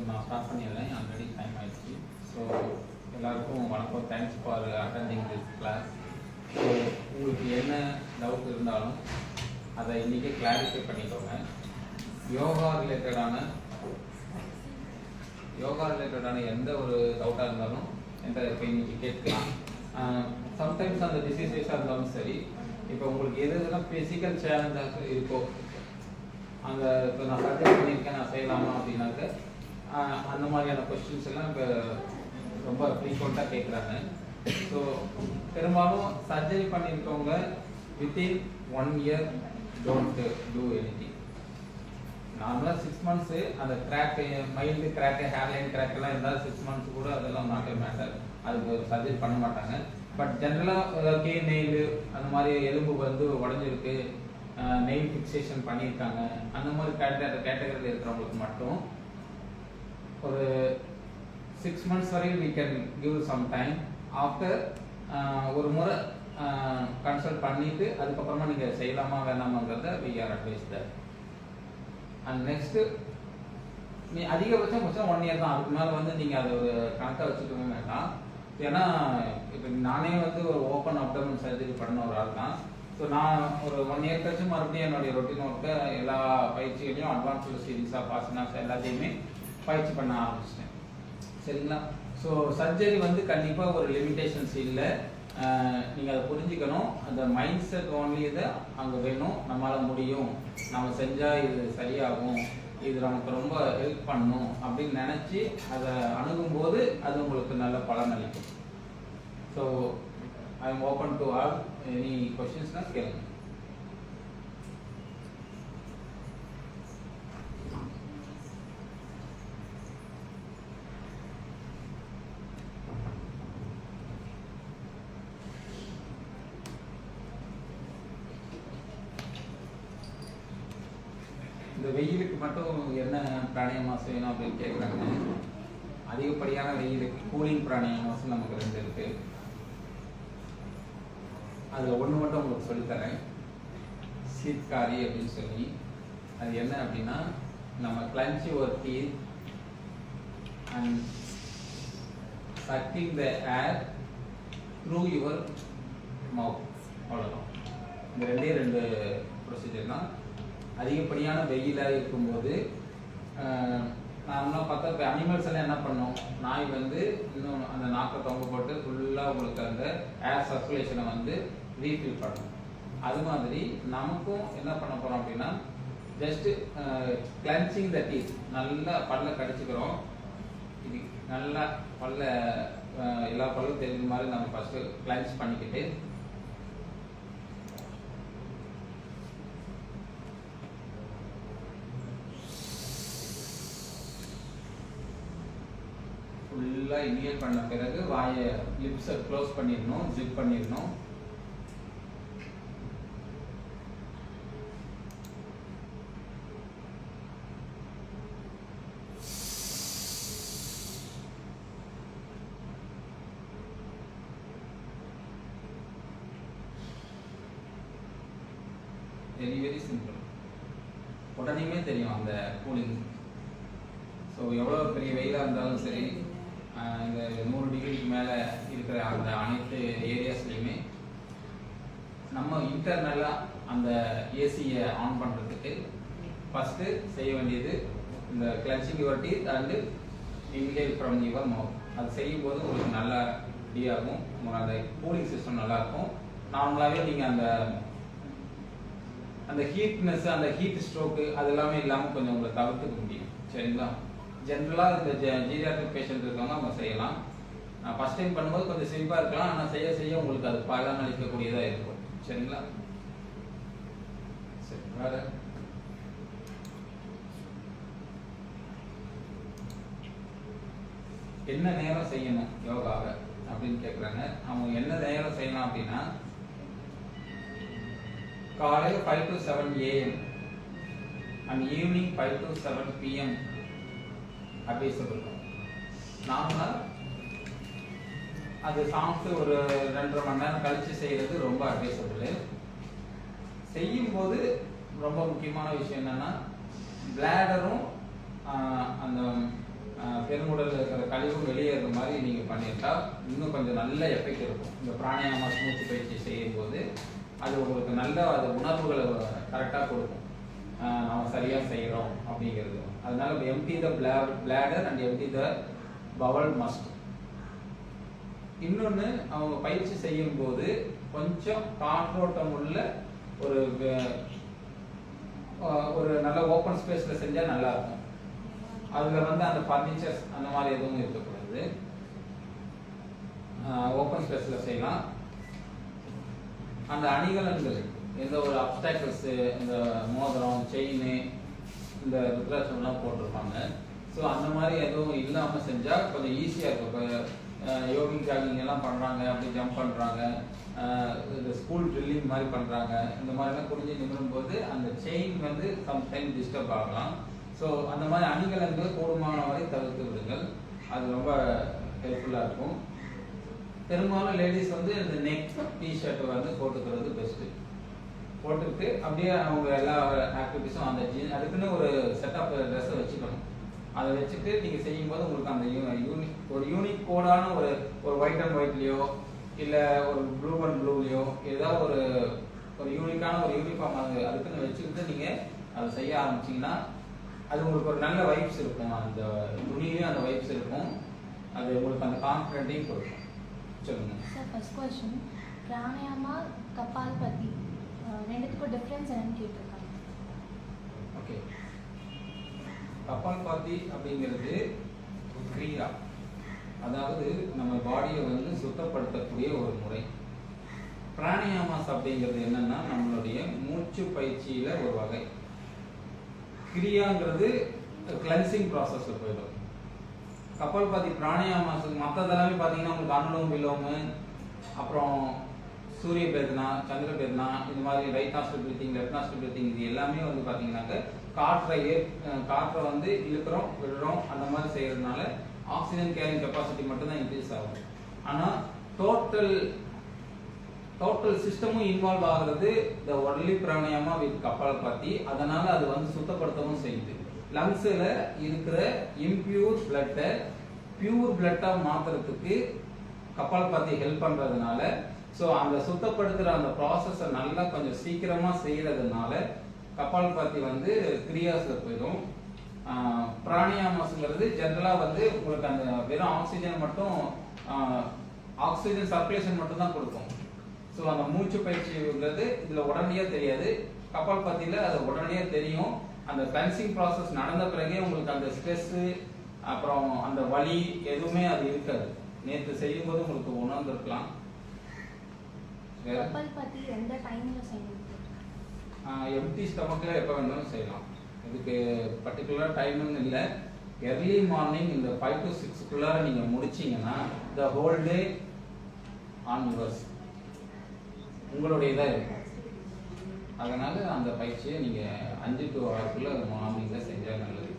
நான் ஸ்டார்ட் பண்ணிடுறேன். Already time ஆயிடுச்சு. ஸோ எல்லாருக்கும் வணக்கம். Thanks for attending this class. So உங்களுக்கு என்ன டவுட் இருந்தாலும் அதை இன்றைக்கி கிளாரிஃபை பண்ணிக்கோங்க. யோகா ரிலேட்டடான எந்த ஒரு டவுட்டாக இருந்தாலும் என்கிட்ட இப்போ இன்றைக்கி கேட்கலாம். சம்டைம்ஸ் அந்த டிசீசஸாக இருந்தாலும் சரி, இப்போ உங்களுக்கு எதுலாம் ஃபிசிக்கல் சேலஞ்சாக இருக்கோ, அந்த இப்போ நான் சர்ஜரி பண்ணியிருக்கேன், நான் செய்யலாமா அப்படின்னாக்க அந்த மாதிரியான கொஸ்டின்ஸ் எல்லாம் இப்போ ரொம்ப ஃப்ரீக்வெண்ட்டாக கேட்குறாங்க. ஸோ பெரும்பாலும் சர்ஜரி பண்ணியிருக்கவங்க within 1 year don't do anything. நார்மலாக 6 மந்த்ஸு அந்த crack, mild crack, hairline crack எல்லாம் இருந்தால் 6 மந்த்ஸ் கூட அதெல்லாம் நாட் எ மேட்டர், அதுக்கு ஒரு சர்ஜரி பண்ண மாட்டாங்க. பட் ஜென்ரலாக கே நெயில் அந்த மாதிரி எலும்பு வந்து உடஞ்சிருக்கு, நெயில் ஃபிக்சேஷன் பண்ணியிருக்காங்க, அந்த மாதிரி கேட்டகரியில் இருக்கிறவங்களுக்கு மட்டும் ஒரு 6 மந்த்ஸ் வரையும் we can give some time. After ஒரு முறை கன்சல்ட் பண்ணிட்டு அதுக்கப்புறமா நீங்கள் செய்யலாமா வேணாமாங்கிறத we are advised that. And next நீ அதிகபட்சம் 1 இயர் தான், அதுக்கு மேலே வந்து நீங்கள் அதை ஒரு கணக்காக வச்சுக்கவே வேண்டாம். ஏன்னா இப்போ நானே வந்து ஒரு ஓப்பன் அப்டமன் சர்ஜரி பண்ண ஒரு ஆள் தான். ஸோ நான் ஒரு 1 இயர் கழிச்சு மறுபடியும் என்னுடைய ரொட்டீன் ஒர்க்கை எல்லா பயிற்சிகளையும் அட்வான்ஸ்டு சீரீஸாக பாசினாஸ் எல்லாத்தையுமே பயிற்சி பண்ண ஆரம்பிச்சிட்டேன். சரிங்களா? ஸோ சர்ஜரி வந்து கண்டிப்பாக ஒரு லிமிடேஷன்ஸ் இல்லை. நீங்கள் அதை புரிஞ்சுக்கணும். அந்த மைண்ட் செட் ஓன்லி இதை அங்கே வேணும். நம்மளால் முடியும், நம்ம செஞ்சால் இது சரியாகும், இது நமக்கு ரொம்ப ஹெல்ப் பண்ணும் அப்படின்னு நினச்சி அதை அணுகும்போது அது உங்களுக்கு நல்ல பலன் அளிக்கும். So I am open to all any questions na கேளுங்க. இந்த வெயிலுக்கு மட்டும் என்ன பிராணாயாமம் செய்யணும் அப்படின்னு கேட்குறாங்க. அதிகப்படியான வெயிலுக்கு கூலிங் பிராணாயாமம் நமக்கு 2 இருக்கு. அதில் ஒன்று மட்டும் உங்களுக்கு சொல்லித்தரேன், சீத்காரி அப்படின்னு சொல்லி. அது என்ன அப்படின்னா, நம்ம clench your teeth and sucking the air through your mouth. அவ்வளோதான். இந்த 2 ப்ரொசீஜர் தான். அதிகப்படியான வெயிலாக இருக்கும்போது நார்மலாக பார்த்தா இப்போ அனிமல்ஸ் எல்லாம் என்ன பண்ணோம், நாய் வந்து இன்னும் அந்த நாக்கை தொங்க போட்டு ஃபுல்லாக உங்களுக்கு அந்த ஏர் சர்க்குலேஷனை வந்து ரீஃபில் பண்ணும். அது மாதிரி நமக்கும் என்ன பண்ண போகிறோம் அப்படின்னா, ஜஸ்ட் கிளன்சிங் த டீத். நல்லா பல்ல கடிச்சுக்கிறோம். இது நல்லா பல்ல எல்லா பல்லும் தெரிஞ்ச மாதிரி நம்ம ஃபஸ்ட்டு கிளன்ச் பண்ணிக்கிட்டு ஃபுல்லாக இன்ஹேல் பண்ண பிறகு வாயை, லிப்ஸை க்ளோஸ் பண்ணிடணும், ஜிப் பண்ணிடணும். Very very simple. உடனேயுமே தெரியும் அந்த கூலிங். ஸோ எவ்வளோ பெரிய வெயிலாக இருந்தாலும் சரி, இந்த 100 டிகிரிக்கு மேலே இருக்கிற அந்த அனைத்து ஏரியாஸ்லையுமே நம்ம இன்டர்னலாக அந்த ஏசியை ஆன் பண்ணுறதுக்கு ஃபஸ்ட்டு செய்ய வேண்டியது இந்த cleansing your teeth and inhale from your mouth. அது செய்யும்போது உங்களுக்கு நல்லா ரெடி ஆகும். உங்களுக்கு அந்த கூலிங் சிஸ்டம் நல்லாயிருக்கும். நார்மலாகவே நீங்கள் அந்த ஹீட்னஸ், அந்த ஹீட் ஸ்ட்ரோக்கு அது எல்லாமே இல்லாமல் கொஞ்சம் உங்களை தவிர்த்துக்க முடியும். சரிங்களா? ஜென்ரலாக இந்த ஜீரியாட்ரிக் பேஷண்ட் இருக்கவங்க அவங்க செய்யலாம். நான் ஃபஸ்ட் டைம் பண்ணும்போது கொஞ்சம் சிம்பிளாக இருக்கலாம், ஆனால் செய்ய செய்ய உங்களுக்கு அது பலன் அளிக்கக்கூடியதாக இருக்கும். சரிங்களா? சரி, வேறு என்ன நேரம் செய்யணும் யோகாவை அப்படின்னு கேட்குறாங்க. அவங்க என்ன நேரம் செய்யலாம் அப்படின்னா, காலையில் 5 to 7 AM and evening 5 to 7 PM advisable. நார்மலாக அது சாப்பிட்டு ஒரு 2.5 மணி நேரம் கழித்து செய்கிறது ரொம்ப அட்வைசபிள். செய்யும்போது ரொம்ப முக்கியமான விஷயம் என்னென்னா, பிளாடரும் அந்த பெருங்குடலில் இருக்கிற கழிவும் வெளியேற மாதிரி நீங்கள் பண்ணிட்டா இன்னும் கொஞ்சம் நல்ல எஃபெக்ட் இருக்கும். இந்த பிராணாயாமா மூச்சு பயிற்சி செய்யும்போது அது உங்களுக்கு நல்ல அது உணர்வுகளை கரெக்டாக கொடுக்கும். நம்ம சரியாக செய்கிறோம் அப்படிங்கிறது. அதனால empty the bladder and empty the bowel must. இன்னொன்று, அவங்க பயிற்சி செய்யும்போது கொஞ்சம் காற்றோட்டம் உள்ள ஒரு நல்ல ஓப்பன் ஸ்பேஸில் செஞ்சால் நல்லாயிருக்கும். அதில் அந்த ஃபர்னிச்சர்ஸ் அந்த மாதிரி எதுவும் இருக்கக்கூடாது. ஓப்பன் ஸ்பேஸில் செய்யலாம். அந்த அணிகலன்கள் எந்த ஒரு அப்டாக்கிள்ஸு, இந்த மோதிரம், செயின், இந்த ருத்ராட்சம்லாம் போட்டிருப்பாங்க. ஸோ அந்த மாதிரி எதுவும் இல்லாமல் செஞ்சால் கொஞ்சம் ஈஸியாக இருக்கும். இப்போ யோகிங் ஜாகிங் எல்லாம் பண்ணுறாங்க, அப்படி ஜம்ப் பண்ணுறாங்க, இந்த ஸ்கூல் ட்ரில்லிங் மாதிரி பண்ணுறாங்க. இந்த மாதிரிலாம் குடிஞ்சு நிமிடும் போது அந்த செயின் சம்டைம் டிஸ்டர்ப் ஆகலாம். ஸோ அந்த மாதிரி அணிகலன்கள் கூடுமான வரை தவிர்த்து விடுங்கள். அது ரொம்ப ஹெல்ப்ஃபுல்லாக இருக்கும். பெரும்பாலும் லேடிஸ் இந்த நெக் டிஷர்ட் போட்டுக்கிறது பெஸ்ட்டு. போட்டுக்கிட்டு அப்படியே அவங்க எல்லா ஆக்டிவிட்டிஸும் அந்த அதுக்குன்னு ஒரு செட் ஆஃப் ட்ரெஸ்ஸை வச்சுக்கணும். அதை வச்சுட்டு நீங்கள் செய்யும்போது உங்களுக்கு அந்த யூனிக் கோடான ஒரு ஒயிட் அண்ட் ஒயிட்லேயோ இல்லை ஒரு ப்ளூ அண்ட் ப்ளூலையோ ஏதாவது ஒரு யூனிக்கான ஒரு யூனிஃபார்ம் அதுக்குன்னு வச்சுக்கிட்டு நீங்கள் அதை செய்ய ஆரம்பிச்சிங்கன்னா அது உங்களுக்கு ஒரு நல்ல வைப்ஸ் இருக்கும். அந்த துணியிலையும் அந்த வைப்ஸ் இருக்கும். அது உங்களுக்கு அந்த கான்ஃபிடென்ட்டையும் கொடுக்கும். சொல்லுங்க சார். ஃபர்ஸ்ட் क्वेश्चन, பிராணாயாமா கபால்பதி ரெண்டுத்துக்கும் டிஃபரன்ஸ் என்னன்னு கேட்டிருக்காங்க. ஓகே, கபால்பதி அப்படிங்கிறது கிரியா, அதாவது நம்ம பாடியை சுத்தப்படுத்தக்கூடிய ஒரு முறை. பிராணாயாமாஸ் அப்படிங்கிறது என்னன்னா நம்மளுடைய மூச்சு பயிற்சியில ஒரு வகை. கிரியாங்கிறது கிளென்சிங் ப்ராசஸ்ல போயிடும். கபால்பதி பிராணாயாமாஸுக்கு மற்றதெல்லாமே பார்த்தீங்கன்னா உங்களுக்கு அனுலோம் விலோமு, அப்புறம் சூரிய பேதனா, சந்திர பேதனா, இந்த மாதிரி ரைட் நாஸ்ட்ரல் பிரீத்திங், லெஃப்ட் நாஸ்ட்ரல் பிரீத்திங், இது எல்லாமே பார்த்தீங்கன்னாக்க காற்றை இழுக்கிறோம் விடுறோம் அந்த மாதிரி செய்யறதுனால ஆக்சிஜன் கேரிங் கெப்பாசிட்டி மட்டும் தான் இன்க்ரீஸ் ஆகும். ஆனால் டோட்டல் சிஸ்டமும் இன்வால்வ் ஆகுறது த ஒன்லி பிராணாயாமா வித் கபால்பதி. அதனால அது சுத்தப்படுத்தவும் செய்யுது. லங்ஸ்ல இருக்கிற இம்பியூர் பிளட்டை பியூர் பிளட்டா மாத்துறதுக்கு கபால்பதி ஹெல்ப் பண்றதுனால, ஸோ அந்த சுத்தப்படுத்துற அந்த ப்ராசஸை நல்லா கொஞ்சம் சீக்கிரமா செய்யறதுனால கபால்பதி கிரியாஸ்ல போயிடும். பிராணாயாமாஸ்ங்கிறது ஜெனரலா உங்களுக்கு அந்த வெறும் ஆக்சிஜன் மட்டும் ஆக்சிஜன் சர்க்குலேஷன் மட்டும் தான் கொடுக்கும். ஸோ அந்த மூச்சு பயிற்சிங்கிறது இதுல உடனடியாக தெரியாது. கபால்பதியில அது உடனடியாக தெரியும். அந்த கிளென்சிங் ப்ராசஸ் நடந்த பிறகே உங்களுக்கு அந்த ஸ்ட்ரெஸ் அப்புறம் அந்த வலி எதுவுமே அது இருக்காது. நேற்று செய்யும்போது உங்களுக்கு உணர்ந்திருக்கலாம். கபால்பதி எந்த டைம்ல செய்யணும்? எம்டி ஸ்டமக்ல எப்போ வேணாலும் செய்யலாம். இதுக்கு பர்டிகுலர் டைம்னு இல்லை. எர்லி மார்னிங் இந்த 5 to 6 நீங்க முடிச்சீங்கன்னா the whole day on yours உங்களுடையதா இருக்கும். அதனால அந்த பயிற்சியை நீங்க 5 to 6 மார்னிங்ல செஞ்சா நல்லது.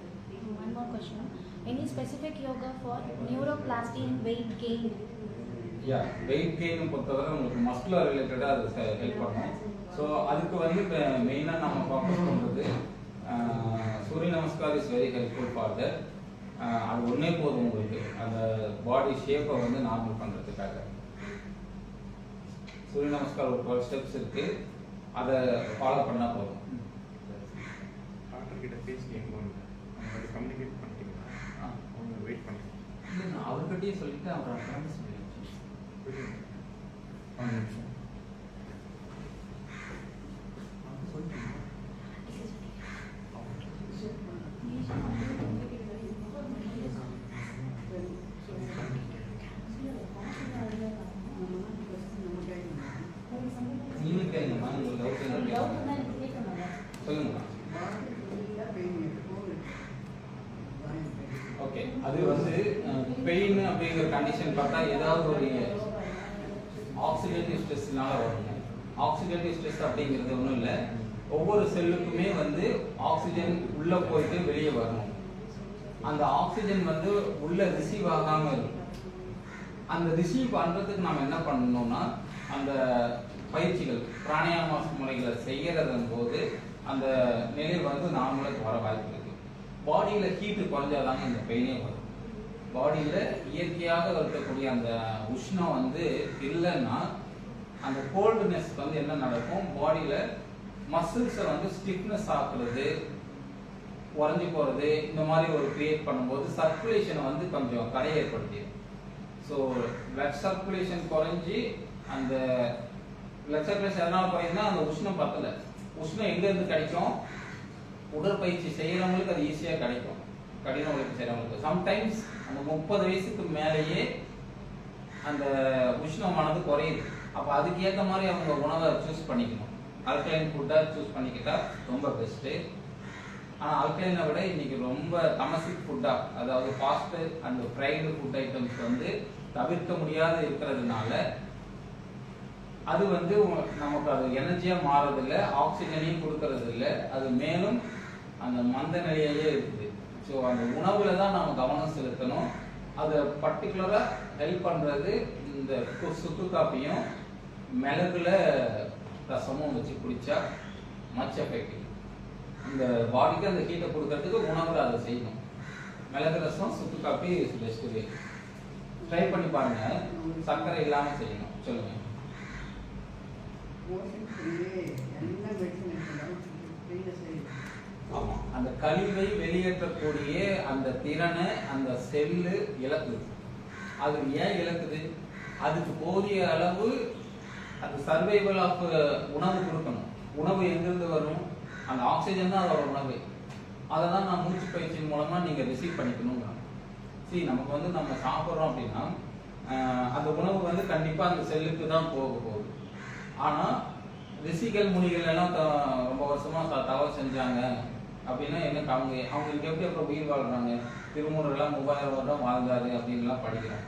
One more question. Any specific yoga for neuroplasty and weight gain? Weight gain பொறுத்தவரை உங்களுக்கு மஸ்குலர் ரிலேட்டடா அது ஹெல்ப் பண்ணும். ஸோ அதுக்கு மெயினாக நம்ம ஃபோக்கஸ் பண்ணுறது Surya Namaskar is very helpful for that. அது ஒன்றே போதும் உங்களுக்கு அந்த பாடி ஷேப்பை நார்மல் பண்ணுறதுக்காக. சூரிய நமஸ்கார் ஒரு 12 ஸ்டெப்ஸ் இருக்கு, அதை ஃபாலோ பண்ணால் போதும். அவர்கிட்டயே சொல்லிட்டு அப்புறம் நீங்க கேளுங்கம்மா, உங்களுக்கு சொல்லுங்க. ஓகே, அது பெயின் அப்படிங்கிற கண்டிஷன் பார்த்தா ஏதாவது ஒரு ஆக்சிடேட்டிவ் ஸ்ட்ரெஸ்னால வருங்க. ஆக்சிடேட்டிவ் ஸ்ட்ரெஸ் அப்படிங்கிறது ஒன்றும் இல்லை. ஒவ்வொரு செல்லுக்குமே ஆக்சிஜன் உள்ள போயிட்டு வெளியே வரணும். அந்த ஆக்சிஜன் உள்ள ரிசீவ் ஆகாம இருக்கும். அந்த ரிசீவ் பண்றதுக்கு நம்ம என்ன பண்ணணும்னா அந்த பயிற்சிகள் பிராணாயாம முறைகளை செய்யறதன் போது அந்த நிலை நார்மலுக்கு வர வாய்ப்பு இருக்கு. பாடியில ஹீட்டு குறைஞ்சாதாங்க இந்த பெயினே வரும். பாடியில் இயற்கையாக இருக்கக்கூடிய அந்த உஷ்ணம் வந்து இல்லைன்னா அந்த கோல்டுனஸ் வந்து என்ன நடக்கும், பாடியில் மசில்ஸை வந்து ஸ்டிஃப்னஸ் ஆக்குறது, உறைஞ்சி போகிறது, இந்த மாதிரி ஒரு கிரியேட் பண்ணும்போது சர்க்குலேஷனை வந்து கொஞ்சம் தடை ஏற்படுத்திடும். ஸோ பிளட் சர்க்குலேஷன் குறைஞ்சி அந்த பிளட் சர்க்குலேஷன் எதனால் குறையுதுன்னா அந்த உஷ்ணம் பத்தலை. உஷ்ணம் எங்கேருந்து கிடைக்கும், உடற்பயிற்சி செய்கிறவங்களுக்கு அது ஈஸியாக கிடைக்கும். கடின உழைப்பு செய்கிறவங்களுக்கு சம்டைம்ஸ் அந்த 30 வயசுக்கு மேலேயே அந்த உஷ்ணமானது குறையுது. அப்போ அதுக்கு ஏற்ற மாதிரி அவங்க உணவை சூஸ் பண்ணிக்கணும். ஆல்கலைன் ஃபுட்டாக சூஸ் பண்ணிக்கிட்டா ரொம்ப பெஸ்ட்டு. ஆனால் ஆல்கலைனை விட இன்னைக்கு ரொம்ப தமசிக் ஃபுட்டாக, அதாவது fast and fried food items வந்து தவிர்க்க முடியாத இருக்கிறதுனால அது வந்து நமக்கு அது எனர்ஜியாக மாறதில்லை, ஆக்சிஜனையும் கொடுக்கறது இல்லை, அது மேலும் அந்த மந்த நிலையிலேயே இருக்குது. ஸோ அந்த உணவில் தான் நம்ம கவனம் செலுத்தணும். அதை பர்டிகுலராக ஹெல்ப் பண்ணுறது இந்த சுக்கு காப்பியும் மிளகுல ரசமும் வச்சு குடித்தா மச் எஃபெக்டிவ். இந்த பாடிக்கு அந்த ஹீட்டை கொடுக்கறதுக்கு உணவில் அதை செய்யணும். மிளகு ரசம் சுக்கு காப்பி பெஸ்ட் வே. ட்ரை பண்ணி பாருங்க, சர்க்கரை இல்லாமல் செய்யணும். சொல்லுங்க. ஆமா, அந்த கழிவை வெளியேற்றக்கூடிய அந்த திறனை அந்த செல்லு இழக்குது. அது ஏன் இழக்குது, அதுக்கு போதிய அளவு அந்த சர்வைவல் ஆஃப் உணவு கொடுக்கணும். உணவு எங்கிருந்து வரும், அந்த ஆக்சிஜன் தான் அதோட உணவு. அதை தான் நான் மூச்சு பயிற்சியின் மூலமா நீங்க ரிசீவ் பண்ணிக்கணுங்க. நமக்கு வந்து நம்ம சாப்பிட்றோம் அப்படின்னா அந்த உணவு வந்து கண்டிப்பா அந்த செல்லுக்கு தான் போக போகுது. ஆனா ரிஷிகள் முனிகள் எல்லாம் ரொம்ப வருஷமா தவறு செஞ்சாங்க அப்படின்னா என்ன, அவங்களுக்கு எப்படி அப்புறம் உயிர் வாழ்றாங்க, திருமூரெல்லாம் 3000 வருடம் வாழ்ந்தாரு அப்படின்லாம் படிக்கிறோம்.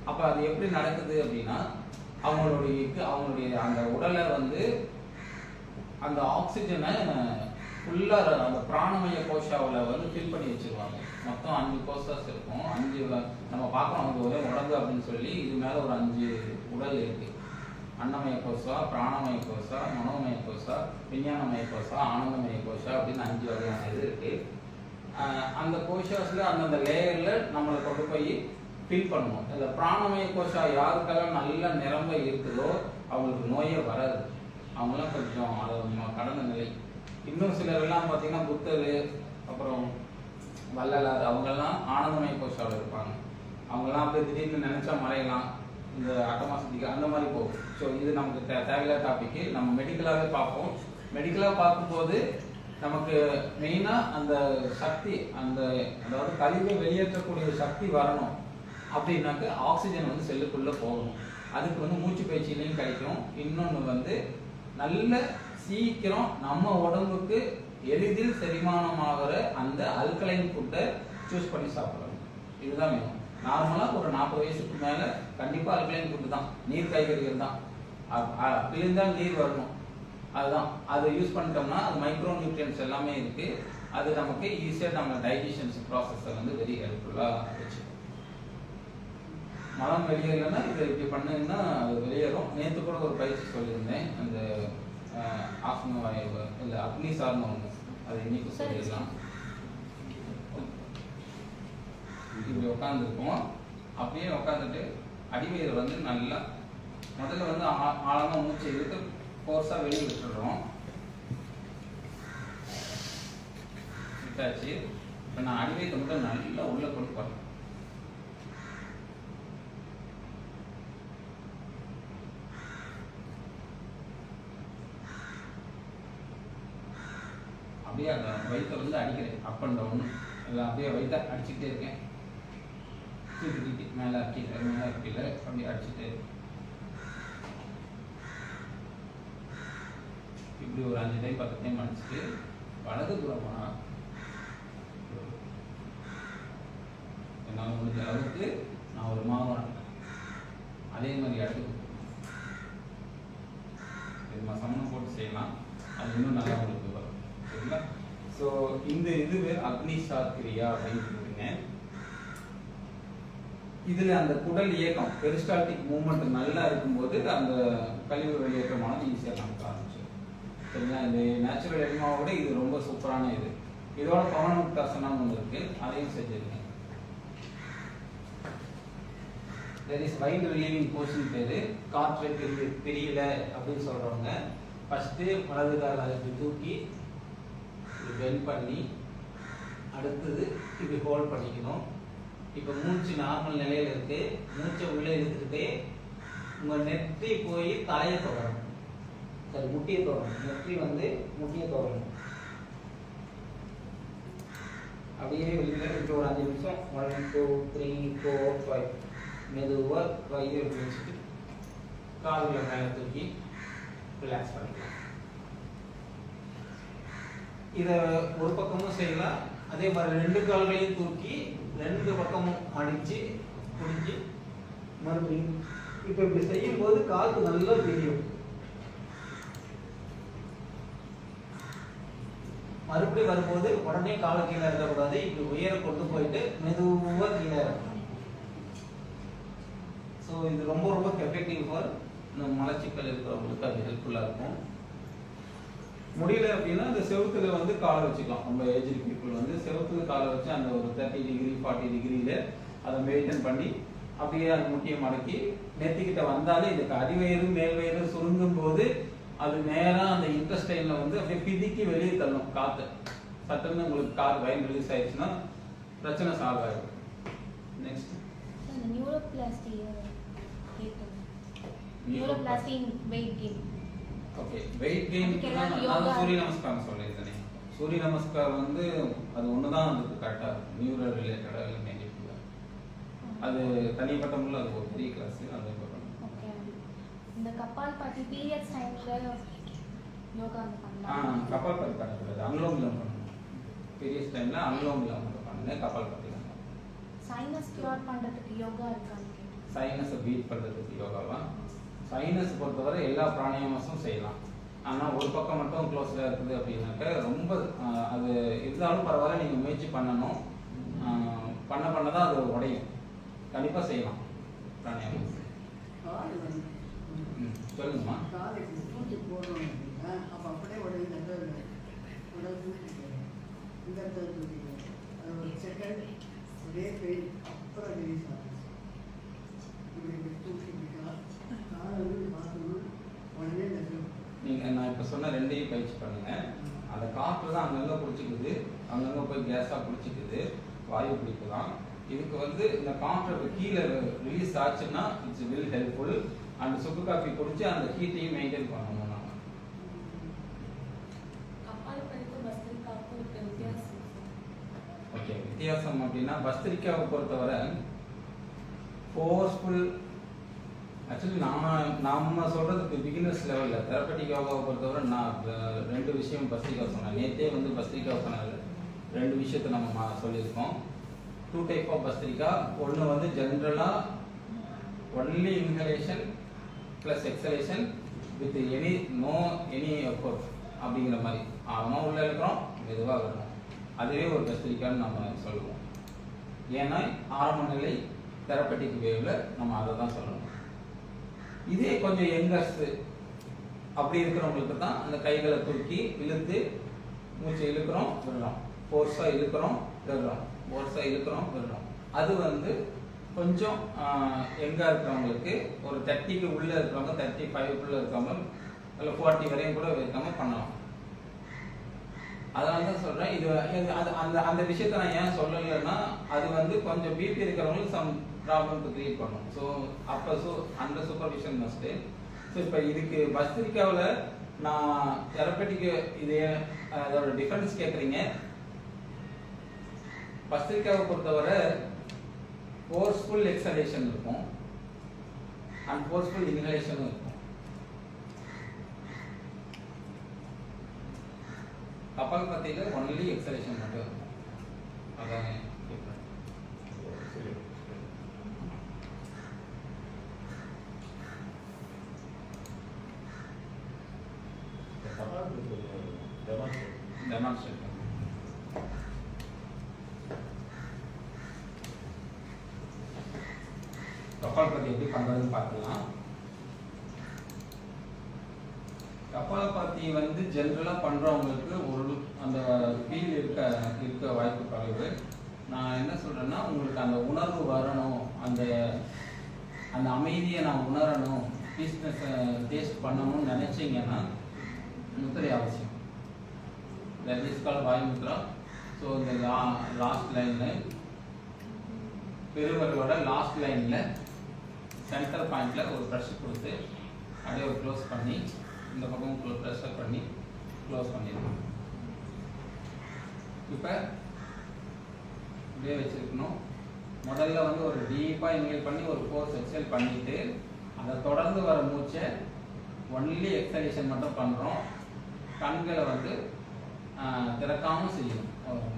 அப்ப அது எப்படி நடக்குது அப்படின்னா அவங்களுடைய அந்த உடலை வந்து அந்த ஆக்சிஜனை ஃபுல்லா அந்த பிராணமய கோஷாவில் வந்து ஃபில் பண்ணி வச்சிருவாங்க. மொத்தம் 5 கோஷாஸ் இருக்கும். 5 நம்ம பார்க்கணும் அவங்க ஒரே உடம்பு அப்படின்னு சொல்லி, இது மேல ஒரு 5 உடல் இருக்கு. அன்னமய கோஷா, பிராணமய கோஷா, மனோமய கோஷா, விஞ்ஞானமய கோஷா, ஆனந்தமய கோஷா அப்படின்னு 5 வகையான இது இருக்கு. அந்த கோஷாஸ்ல அந்தந்த லேயர்ல நம்மளை கொண்டு போய் ஃபில் பண்ணுவோம். இந்த பிராணமய கோஷா யாருக்கெல்லாம் நல்ல நிரம்ப இருக்குதோ அவங்களுக்கு நோயே வராது. அவங்களாம் கொஞ்சம் அதை கடந்த நிலை. இன்னும் சிலர் எல்லாம் பார்த்தீங்கன்னா புத்தர், அப்புறம் வள்ளலார், அவங்கெல்லாம் ஆனந்தமய கோஷாவில் இருப்பாங்க. அவங்கெல்லாம் அப்படியே திடீர்னு நினைச்சா மறையலாம், இந்த அட்டமாசத்துக்கு அந்த மாதிரி போகும். ஸோ இது நமக்கு தேவையில்லாத டாபிக்கு. நம்ம மெடிக்கலாகவே பார்ப்போம். மெடிக்கலாக பார்க்கும்போது நமக்கு மெயினாக அந்த சக்தி, அதாவது கழிவை வெளியேற்றக்கூடிய சக்தி வரணும் அப்படின்னாக்க ஆக்சிஜன் வந்து செல்லுக்குள்ளே போகணும். அதுக்கு வந்து மூச்சு பயிற்சியிலையும் கிடைக்கும். இன்னொன்று வந்து நல்ல சீக்கிரம் நம்ம உடம்புக்கு எளிதில் செரிமானமாகிற அந்த அல்கலைன் ஃபுட்டை சூஸ் பண்ணி சாப்பிடணும். இதுதான் வேணும். நார்மலாக ஒரு 40 வயசுக்கு மேலே கண்டிப்பாக அல்கலைன் ஃபுட்டு தான், நீர் காய்கறிகள் தான். பிழிந்தால் நீர் வரணும், அதுதான். அதை யூஸ் பண்ணிட்டோம்னா அது மைக்ரோ நியூட்ரியன்ஸ் எல்லாமே இருக்கு. அது நமக்கு ஈஸியாக நம்ம டைஜஷன்ஸ் ப்ராசஸை வந்து வெரி ஹெல்ப்ஃபுல்லாக வச்சுக்கணும். மலம் வெளியேறலைன்னா இதை இப்படி பண்ணீங்கன்னா அது வெளியேறும். நேற்று கூட ஒரு பயிற்சி சொல்லியிருந்தேன், அந்த ஆசன வாயு இல்லை அக்னி சார்ந்த ஒன்று, அது இன்னைக்கு சொல்லிடலாம். இப்படி உட்காந்துருக்கோம். அப்படியே உட்காந்துட்டு அடிவயிறு வந்து நல்லா முதல்ல வந்து ஆழமாக மூச்சை இழுத்து ஃபோர்ஸாக வெளியே விட்டுடுறோம். விட்டாச்சு. இப்போ நான் அடிவயிற்றை மட்டும் நல்லா உள்ள கொண்டு போகிறேன். அப்படியே அந்த வயிற்றை வந்து அடிக்கிறேன், அப் அண்ட் டவுன் எல்லாம் அப்படியே வயிற்ற அடிச்சுக்கிட்டே இருக்கேன். தூக்கி மேலே கீழே அப்படியே அடிச்சுட்டு இப்படி ஒரு 5 டைம் 10 டைம் அடிச்சுட்டு வலது புறமா என்னால் முடிஞ்ச அளவுக்கு நான் ஒரு மாவு அதே மாதிரி இடத்துக்கு நம்ம சமணம் போட்டு செய்யலாம். அது இன்னும் நல்லா உங்களுக்கு வரும். சரிங்களா? ஸோ இந்த இதுவே அக்னி சாக்கிரியா அப்படின்னு சொல்லுங்க. இதுல அந்த குடல் இயக்கம் பெரிஸ்டால்டிக் மூவ்மெண்ட் நல்லா இருக்கும்போது அந்த கழிவு வெளியேற்றமானது ஈஸியாக நமக்கு ஆரம்பிச்சிடும். சரிங்களா? இந்த நேச்சுரல் எலிமாவோட இது ரொம்ப சூப்பரான இது. இதோட பவனமுக்தாசனம் ஒன்று இருக்கு, அதையும் செஞ்சிருக்கேன். There is wind relieving portion பேர். காற்று பிரியல அப்படின்னு சொல்கிறவங்க ஃபஸ்ட்டு வலது காலை இப்படி தூக்கி இப்படி பெண்ட் பண்ணி அடுத்தது இப்படி ஹோல்ட் பண்ணிக்கணும். இப்போ மூச்சு நார்மல் நிலையில் இருக்கு. மூச்சை உள்ளே இழுத்துக்கிட்டே உங்கள் நெற்றி போய் தலையை தொடரணும். சரி, முட்டியை தொடரணும். நெற்றி வந்து முட்டியை தொடரணும். அப்படியே வெளியில் இப்போ ஒரு 5 நிமிஷம் 1 2 3 4 5 மெதுவாக வயிறு வச்சுட்டு கால்களை மேலே தூக்கி ரிலாக்ஸ் பண்ணிக்கலாம். இதை ஒரு பக்கமும் செய்யலாம். அதே மாதிரி 2 கால்களையும் தூக்கி 2 பக்கமும் அடித்து பிடிச்சி மறுபடியும் இப்போ இப்படி செய்யும்போது காற்று நல்லா தெரியும். மறுபடியும் வரும்போது உடனே காலை கீழே இருக்கக்கூடாது. இப்படி உயர கொண்டு போயிட்டு மெதுவாக கீழே இறக்கணும். ஸோ இது ரொம்ப ரொம்ப எஃபெக்டிவ் ஃபார் இந்த மலச்சிக்கல் இருக்கிறவங்களுக்கு அது ஹெல்ப்ஃபுல்லாக இருக்கும். முடியல அப்படின்னா அந்த செவுத்துல வந்து காலை வச்சுக்கலாம். நம்ம ஏஜ் பீப்புள் வந்து செவுத்துல காலை வச்சு அந்த ஒரு 30 டிகிரி 40 டிகிரியில் அதை மெயின்டைன் பண்ணி அப்படியே அந்த முட்டியை மடக்கி நெத்திக்கிட்ட வந்தாலே இதுக்கு அடிவயிறு மேல் வயிறு சுருங்கும் போது அது நேராக அந்த இன்டெஸ்டைனில் வந்து அப்படியே பிதிக்கி வெளியே தள்ளும் காற்று. சட்டுன்னு உங்களுக்கு காற்று வயிறு ரிலீஸ் ஆயிடுச்சுன்னா பிரச்சனை சால்வ் ஆகிடும். Next neuroplasty weight gain. Okay, weight gain நான் சூரிய நமஸ்காரம் சொல்லியிருந்தேன். சூரிய நமஸ்காரம் வந்து அது ஒன்று தான் அதுக்கு கரெக்டாக இருக்கும். நியூரோ ரிலேட்டடாக இல்லை நெகட்டிவாக அது தனிப்பட்ட முறையில் அது ஒரு பெரிய கிளாஸ் அது ஓகே. இந்த கபால் பாட்டி பீரியட்ஸ் டைம்ல யோகா பண்ணலாம். கபால் பாட்டி பண்ணக்கூடாது, அனுலோம் விலோம் பண்ணணும். பீரியட்ஸ் டைம்ல அனுலோம் விலோம் பண்ணுங்க. கபால் பாட்டி சைனஸ் கியூர் பண்ணுறதுக்கு யோகா இருக்கான்னு கேட்டேன். சைனஸை பீட் பண்ணுறதுக்கு யோகாவா? சைனஸ் பொறுத்தவரை எல்லா பிராணாயாமஸும் செய்யலாம். ஆனால் ஒரு பக்கம் மட்டும் க்ளோஸ்டாக இருக்குது அப்படின்னாக்க ரொம்ப அது இருந்தாலும் பரவாயில்ல, நீங்கள் முயற்சி பண்ணணும். பண்ண தான் அது உடையும். கண்டிப்பாக செய்யலாம் பிராணாயாமம். சொல்லுங்கம்மா. நீங்கள் நான் இப்போ சொன்ன 2ஐயும் பயிற்சி பண்ணுங்க. அந்த காற்று தான் அங்கங்கே பிடிச்சிக்குது, அங்கங்கே போய் கேஸாக பிடிச்சிக்குது, வாயு பிடிக்கலாம். இதுக்கு வந்து இந்த காற்று கீழே ரிலீஸ் ஆச்சுன்னா இட்ஸ் வில் ஹெல்ப்ஃபுல். அந்த சுக்கு காஃபி குடிச்சு அந்த ஹீட்டையும் மெயின்டைன் பண்ணணும். ஓகே, வித்தியாசம் அப்படின்னா பஸ்திரிக்காவை பொறுத்தவரை ஃபோர்ஸ்ஃபுல். ஆக்சுவலி நம்ம சொல்றதுக்கு பிகினர்ஸ் லெவலில் தெரப்பட்டிக் யோகாவை பொறுத்தவரை நான் 2 விஷயம் பஸ்திரிக்கா சொன்னேன். நேற்றே வந்து பஸ்திரிக்கா சொன்னாங்க. 2 விஷயத்தை நம்ம சொல்லியிருக்கோம். 2 டைப் ஆஃப் பஸ்திரிக்கா. ஒன்று வந்து ஜென்ரலாக only inhalation plus exhalation with any effort அப்படிங்கிற மாதிரி. ஆழமாக உள்ள இருக்கிறோம், மெதுவாக இருக்கணும். அதுவே ஒரு பஸ்திரிக்கான்னு நம்ம சொல்லுவோம். ஏன்னா ஆரம்ப நிலை தெரப்பட்டிக் வேவ்ல நம்ம அதை தான் சொல்லணும். இதே கொஞ்சம் யங்கர்ஸ் அப்படி இருக்கிறவங்களுக்கு தான் அந்த கைகளை தூக்கி இழுத்து மூச்சை இழுக்கிறோம் விடுறோம், ஃபோர்ஸாக இழுக்கிறோம் விடுறோம், ஃபோர்ஸாக இழுக்கிறோம் விடுறோம். அது வந்து கொஞ்சம் யங்காக இருக்கிறவங்களுக்கு ஒரு 30க்கு உள்ளே இருக்கிறவங்க, 35க்குள்ளே இருக்கிறவங்க, இல்லை 40 வரையும் கூட இருக்காம பண்ணலாம். அதனால தான் சொல்கிறேன். இது அந்த அந்த விஷயத்தை நான் ஏன் சொல்லலைன்னா அது வந்து கொஞ்சம் பிபி இருக்கிறவங்களுக்கு சம் ப்ராப்ளம் கிரியேட் பண்ணும். ஸோ அப்போ அண்டர் சூப்பர்விஷன் மஸ்ட்டு. ஸோ இப்போ இதுக்கு பஸ்திரிக்காவில் நான் தெரப்பட்டிக்கு இது அதோட டிஃபரன்ஸ் கேட்குறீங்க. பஸ்திரிக்காவை பொறுத்தவரை ஃபோர்ஸ்ஃபுல் எக்ஸலேஷன் இருக்கும் அண்ட் ஃபோர்ஸ்ஃபுல் இன்ஹலேஷனும் இருக்கும். கபால் பத்தியில் ஒன்லி எக்ஸலேஷன் மட்டும் இருக்கும். அதான் டெமான்ஸ்ட்ரேட். கபால் பத்தி எப்படி பண்றதுன்னு பார்க்கலாம். கபாலபாத்தி வந்து ஜென்ரலா பண்றவங்களுக்கு ஒரு அந்த ஃபீல் இருக்க வாய்ப்பு குறைவு. நான் என்ன சொல்றேன்னா உங்களுக்கு அந்த உணர்வு வரணும், அந்த அந்த அமைதியை நான் உணரணும், பீஸ்னஸ் டேஸ்ட் பண்ணணும்னு நினைச்சீங்கன்னா முத்திரை அவசியம். That is called Vayu Mudra. So இந்த லாஸ்ட் லைனில் பெருவர்களோட லாஸ்ட் லைனில் சென்டர் பாயிண்டில் ஒரு ப்ரெஷர் கொடுத்து அப்படியே ஒரு க்ளோஸ் பண்ணி இந்த பக்கம் ப்ரெஷர் பண்ணி க்ளோஸ் பண்ணிடணும். இப்போ இப்படியே வச்சுருக்கணும். முதல்ல வந்து ஒரு டீப்பாக இன்ஹேல் பண்ணி ஒரு 4 எக்ஸேல் பண்ணிவிட்டு அதை தொடர்ந்து வர மூச்சை ஒன்லி எக்ஸலேஷன் மட்டும் பண்ணுறோம். கண்களை வந்து திறக்காமல் செய்யணும்.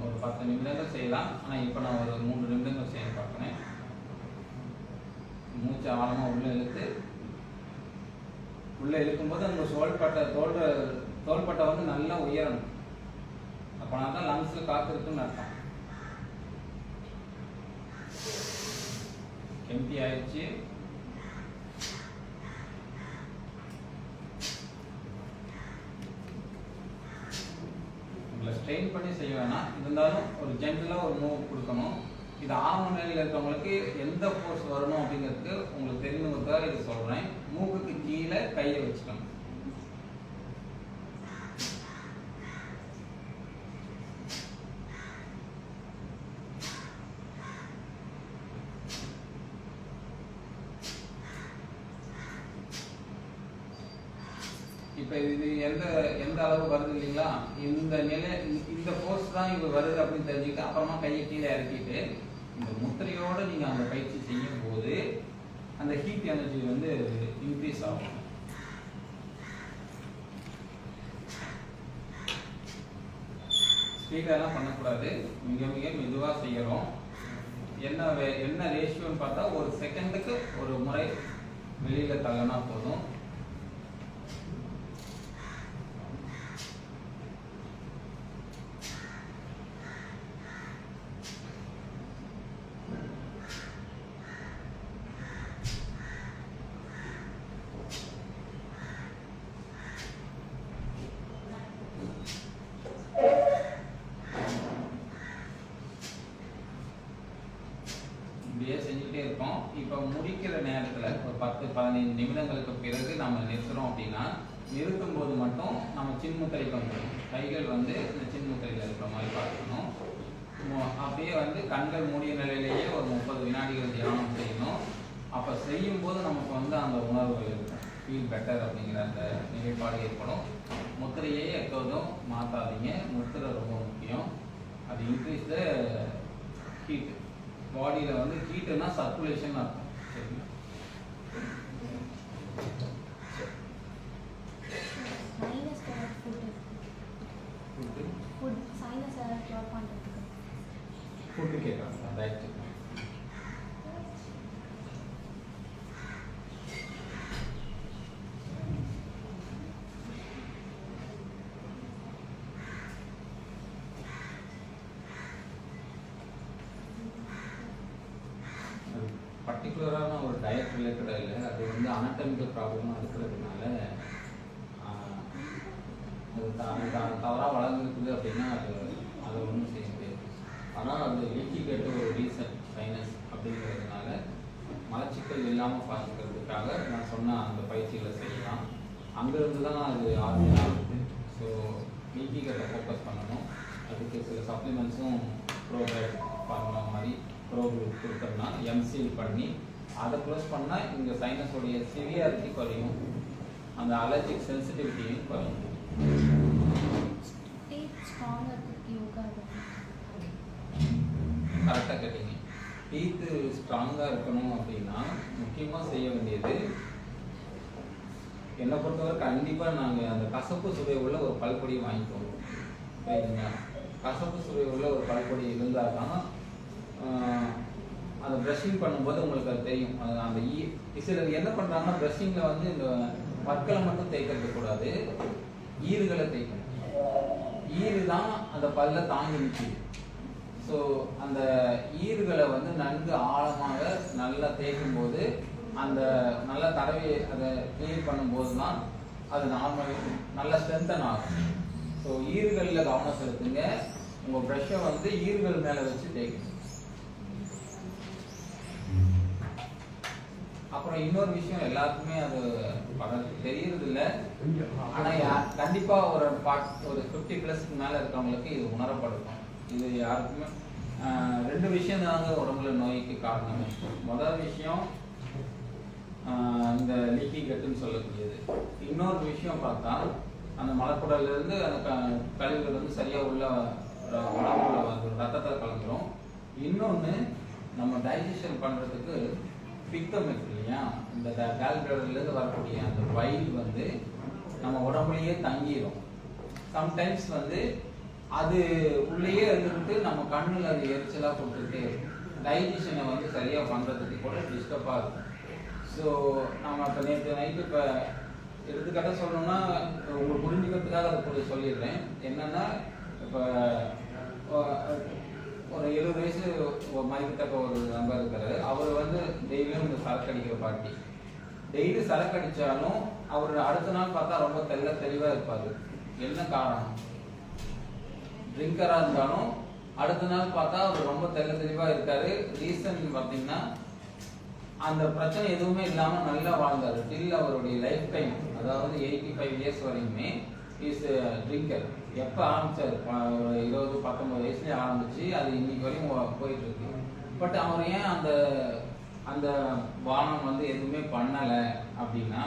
ஒரு 10 நிமிடங்கள் செய்யலாம். ஆனால் இப்போ நான் ஒரு 3 நிமிடங்கள் செய்ய பார்க்குறேன். மூச்சை ஆழமாக உள்ளே இழுக்கும்போது அந்த தோள்பட்டை வந்து நல்லா உயரணும். அப்போனா தான் லங்ஸில் காற்று இருக்குன்னு அர்த்தம். எம்டி ஆயிடுச்சு. உங்களை ஸ்ட்ரெயின் பண்ணி செய்ய வேணாம், இருந்தாலும் ஒரு ஜென்டலாக ஒரு மூவ் கொடுக்கணும். இது ஆரம்ப நிலையில் இருக்கவங்களுக்கு எந்த ஃபோர்ஸ் வரணும் அப்படிங்கிறதுக்கு உங்களுக்கு தெரிஞ்சவங்களுக்காக இது சொல்கிறேன். மூக்குக்கு கீழே கையை வச்சுக்கணும். இப்போ இது எந்த அளவு வருது இல்லைங்களா, இந்த ஃபோர்ஸ் தான் இது வருது அப்படின்னு தெரிஞ்சுக்கிட்டு அப்புறமா கையை கீழே இறக்கிட்டு இந்த முத்திரையோடு நீங்கள் அந்த பயிற்சி செய்யும் போது அந்த ஹீட் எனர்ஜி வந்து இன்க்ரீஸ் ஆகும். ஸ்பீடெல்லாம் பண்ணக்கூடாது, மிக மிக மெதுவாக செய்யறோம். என்ன ரேஷியோன்னு பார்த்தா ஒரு செகண்டுக்கு ஒரு முறை வெளியில் தள்ளனா போதும். இப்படியே செஞ்சுட்டே இருக்கோம். இப்போ முடிக்கிற நேரத்தில் ஒரு 10-15 நிமிடங்களுக்கு பிறகு நம்ம நிறுத்துறோம் அப்படின்னா, நிறுத்தும் போது மட்டும் நம்ம சின்முத்திரைக்கு வந்துடும். கைகள் வந்து இந்த சின்முத்திரையில் இருக்கிற மாதிரி பார்த்துக்கணும். அப்படியே வந்து கண்கள் மூடிய நிலையிலேயே ஒரு 30 வினாடிகள் தியானம் செய்யணும். அப்போ செய்யும் போது நமக்கு வந்து அந்த உணர்வுகள் இருக்கும், ஃபீல் பெட்டர் அப்படிங்கிற அந்த நிலைப்பாடு ஏற்படும். முத்திரையே எப்போதும் மாற்றாதீங்க. முத்திரை ரொம்ப முக்கியம். அது இன்க்ரீஸ் த ஹீட். பாடியில் வந்து ஹீட்டுன்னா சர்க்குலேஷன் அர்த்தம். சரிங்களா? ஃபுட்டு கேட்குறாங்க ரைட். பர்டிகுலரான ஒரு டயட் ரிலேட்டடாக இல்லை, அது வந்து அனட்டமிக்கல் ப்ராப்ளமாக இருக்கிறதுனால அது தவறாக வளர்ந்துருக்குது அப்படின்னா அதை ஒன்றும் செய்ய முடியாது. ஆனால் அது லீக்கி கேட்ட ஒரு ரீசன் சைனஸ் அப்படிங்கிறதுனால மலச்சிக்கல் இல்லாமல் பார்த்துக்கிறதுக்காக நான் சொன்ன அந்த பயிற்சிகளை செய்யலாம். அங்கேருந்து தான் அது ஆர்ஜின் ஆகுது. ஸோ லீக்கி கேட்டை ஃபோக்கஸ் பண்ணணும். அதுக்கு சில சப்ளிமெண்ட்ஸும் ப்ரோபேட் ஃபார்முலா மாதிரி ப்ரோக்ரூப் கொடுத்தோம்னா எம்சிஎல் பண்ணி அதை க்ளோஸ் பண்ணால் இந்த சைனஸோடைய சிவியாரிட்டி குறையும், அந்த அலர்ஜிக் சென்சிட்டிவிட்டியும் குறையும். கரெக்டாக கேட்டீங்க. டீத்து ஸ்ட்ராங்காக இருக்கணும் அப்படின்னா முக்கியமாக செய்ய வேண்டியது, என்னை பொறுத்தவரை கண்டிப்பாக நாங்கள் அந்த கசப்பு சுவை உள்ள ஒரு பல்பொடியை வாங்கிக்கோங்க. சரிங்களா? கசப்பு சுவை உள்ள ஒரு பல்பொடி இருந்தால் தான் அந்த ப்ரஷிங் பண்ணும்போது உங்களுக்கு அது தெரியும். அந்த சிலர் என்ன பண்ணுறாங்கன்னா ப்ரஷிங்கில் வந்து இந்த பற்களை மட்டும் தேய்க்கிறது கூடாது, ஈறுகளை தேய்க்கணும். ஈறு தான் அந்த பல்ல தாங்கி நிற்கிது. ஸோ அந்த ஈறுகளை வந்து நன்கு ஆழமாக நல்லா தேய்க்கும் போது, அந்த நல்லா தடவி அதை கிளீன் பண்ணும்போது தான் அது நார்மல் நல்லா ஸ்ட்ரென்தன் ஆகும். ஸோ ஈறுகளில் கவனம் செலுத்துங்க. உங்கள் ப்ரஷ்ஷை வந்து ஈறுகள் மேலே வச்சு தேய்க்கணும். அப்புறம் இன்னொரு விஷயம் எல்லாருக்குமே அது தெரியறது இல்லை. ஆனால் கண்டிப்பாக ஒரு 50+ மேலே இருக்கிறவங்களுக்கு இது உணரப்படுத்தும். இது யாருக்குமே 2 விஷயம் தாங்க உடம்புல நோய்க்கு காரணம். முதல் விஷயம் இந்த லீக்கி கட்டுன்னு சொல்லக்கூடியது. இன்னொரு விஷயம் பார்த்தா அந்த மலக்குடல்லேருந்து அந்த கழிவுகள் வந்து சரியாக உள்ள உணவுல வந்து ரத்தத்தில் கலந்துரும். இன்னொன்று நம்ம டைஜஷன் பண்ணுறதுக்கு பித்தம் இருக்கு இல்லையா, இந்த கால்பிளடர்லேருந்து வரக்கூடிய அந்த பைல் வந்து நம்ம உடம்புலையே தங்கிடும். சம்டைம்ஸ் வந்து அது உள்ளேயே இருந்துட்டு நம்ம கண்ணில் அது எரிச்சலாக கொடுத்துட்டே இருக்கும். டைஜஷனை வந்து சரியாக பண்ணுறதுக்கு கூட டிஸ்டர்பாக இருக்கும். ஸோ நம்ம இப்போ நேற்று நைட்டு இப்போ எடுத்துக்காட்டாக சொல்லணும்னா உங்களுக்கு புரிஞ்சுக்கிறதுக்காக அதை கூட சொல்லிடுறேன். என்னென்னா இப்போ ஒரு 70 வயசு மதிக்கத்தக்க ஒரு நண்பர் இருக்கிறாரு. அவர் வந்து டெய்லியும் இந்த சரக்கு அடிக்கிற பார்ட்டி. டெய்லி சரக்கு அடித்தாலும் அவர் அடுத்த நாள் பார்த்தா ரொம்ப தெளிவாக இருப்பார். என்ன காரணம்? ட்ரிங்கராக இருந்தாலும் அடுத்த நாள் பார்த்தா அவர் ரொம்ப தெளிவாக இருக்காரு. ரீசன் பார்த்தீங்கன்னா அந்த பிரச்சனை எதுவுமே இல்லாமல் நல்லா வாழ்ந்தார். டில் அவருடைய லைஃப் டைம், அதாவது 85 இயர்ஸ் வரைக்குமே இஸ் ட்ரிங்கர். எப்போ ஆரம்பிச்சார்? 20-19 வயசுலேயே ஆரம்பிச்சு அது இன்னைக்கு வரையும் போயிட்டு இருக்கு. பட் அவர் ஏன் அந்த வானம் வந்து எதுவுமே பண்ணலை அப்படின்னா,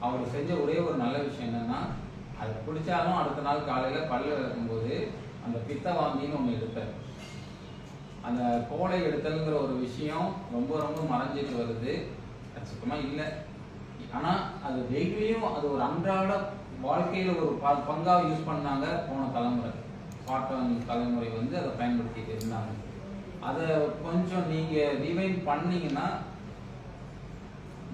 அவர் செஞ்ச ஒரே ஒரு நல்ல விஷயம் என்னன்னா, அது பிடிச்சாலும் அடுத்த நாள் காலையில் பல்ல விளக்கும்போது அந்த பித்த வாந்தின்னு ஒன்று எடுத்தார். அந்த கோலை எடுத்தல்ங்கிற ஒரு விஷயம் ரொம்ப ரொம்ப மறைஞ்சிட்டு வருது. அது சுத்தமாக இல்லை. ஆனால் அது டெய்லியும் அது ஒரு அன்றாட வாழ்க்கையில் ஒரு பங்காக யூஸ் பண்ணாங்க போன தலைமுறை. பாட்டன் தலைமுறை வந்து அதை பயன்படுத்திட்டு இருந்தாங்க. அதை கொஞ்சம் நீங்கள் ரிவைண்ட் பண்ணீங்கன்னா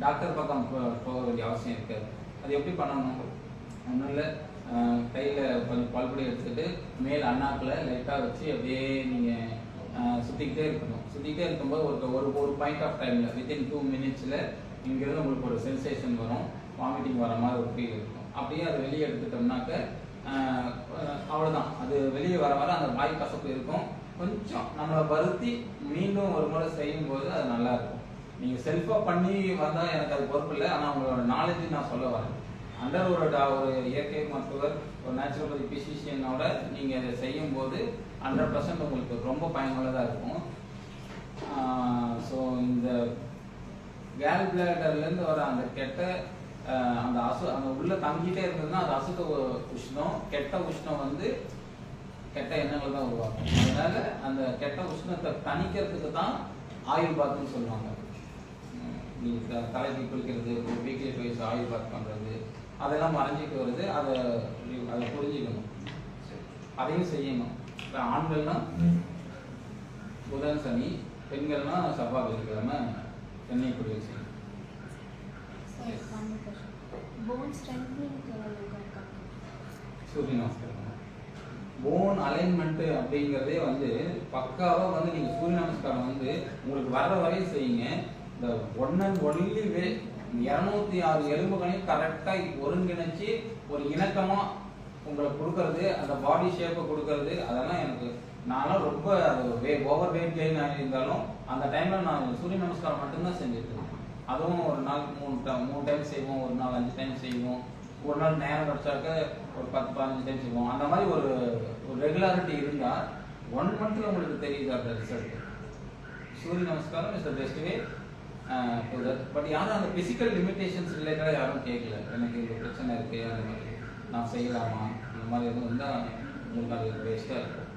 டாக்டர் பக்கம் போக வேண்டிய அவசியம் இருக்காது. அது எப்படி பண்ணணும்? ஒன்றும் இல்லை, கையில் கொஞ்சம் பல்பொடி எடுத்துக்கிட்டு மேல் அண்ணாக்கில் லைட்டாக வச்சு அப்படியே நீங்கள் சுற்றிக்கிட்டே இருக்கணும். சுற்றிக்கிட்டே இருக்கும்போது ஒரு பாயிண்ட் ஆஃப் டைமில் வித்தின் 2 மினிட்ஸில் இங்கேருந்து உங்களுக்கு ஒரு சென்சேஷன் வரும். வாமிட்டிங் வர மாதிரி ஒரு ஃபீல் இருக்கும். அப்படியே அதை வெளியே எடுத்துட்டோம்னாக்க அவ்வளோதான். அது வெளியே வர அந்த வாய் கசப்பு இருக்கும். கொஞ்சம் நம்மளை வருத்தி மீண்டும் ஒரு முறை செய்யும்போது அது நல்லா இருக்கும். நீங்கள் செல்ஃபாக பண்ணி வந்தால் எனக்கு அது பொறுப்பு இல்லை. ஆனால் உங்களோட நாலேஜ் நான் சொல்ல வரேன். அண்டர் ஒரு இயற்கை மருத்துவர், ஒரு நேச்சுரோபதி பிசிஷியனோட நீங்கள் இதை செய்யும்போது 100% உங்களுக்கு ரொம்ப பயனுள்ளதாக இருக்கும். ஸோ இந்த கேல் பிளாடர்லேருந்து வர அந்த கெட்ட அந்த உள்ள தங்கிட்டே இருந்ததுன்னா அது அசுத்த உஷ்ணம். கெட்ட உஷ்ணம் வந்து கெட்ட எண்ணங்கள் தான் உருவாக்கும். அதனால அந்த கெட்ட உஷ்ணத்தை தணிக்கிறதுக்கு தான் ஆயில் பாத்துன்னு சொல்லுவாங்க. தலைக்கு குளிக்கிறது, வீக்லி ட்வைஸ் ஆயில் பாத் பண்ணுறது, அதெல்லாம் மறைஞ்சிட்டு வருது. அதை புரிஞ்சுக்கணும், அதையும் செய்யணும். இப்போ ஆண்கள்னா புதன் சனி, பெண்கள்னா செவ்வாய் வெள்ளிக்கிழமை எண்ணெய் குளியல் செய்யணும். சூரிய நமஸ்காரம். போன் அலைன்மெண்ட் அப்படிங்கிறதே வந்து பக்காவாக வந்து நீங்கள் சூரிய நமஸ்காரம் வந்து உங்களுக்கு வர்ற வரையும் செய்யுங்க. இந்த ஒன்லி வே 206 எலும்புகளையும் கரெக்டாக ஒருங்கிணைச்சு ஒரு இணக்கமாக உங்களுக்கு கொடுக்கறது, அந்த பாடி ஷேப்பை கொடுக்கறது, அதெல்லாம் எனக்கு நான்லாம் ரொம்ப அது ஓவர் வெயிட் கெயின் ஆகியிருந்தாலும் அந்த டைமில் நான் சூரிய நமஸ்காரம் மட்டும்தான் செஞ்சுருக்கேன். அதுவும் ஒரு நாள் 3 டைம் செய்வோம், ஒரு நாள் 5 டைம் செய்வோம், ஒரு நாள் நேரம் கிடச்சாக்க ஒரு 10-15 டைம் செய்வோம். அந்த மாதிரி ஒரு ரெகுலாரிட்டி இருந்தால் 1 மந்த்தில் உங்களுக்கு தெரியுது அந்த ரிசல்ட். சூரிய நமஸ்காரம் is the best way to that. But யாரும் அந்த ஃபிசிக்கல் லிமிடேஷன்ஸ் ரிலேட்டடாக யாரும் கேட்கல. எனக்கு இந்த பிரச்சனை இருக்குது, அந்த மாதிரி நான் செய்யலாமா, அந்த மாதிரி எதுவும் இருந்தால் உங்களுக்கு அது பெஸ்ட்டாக இருக்கும்.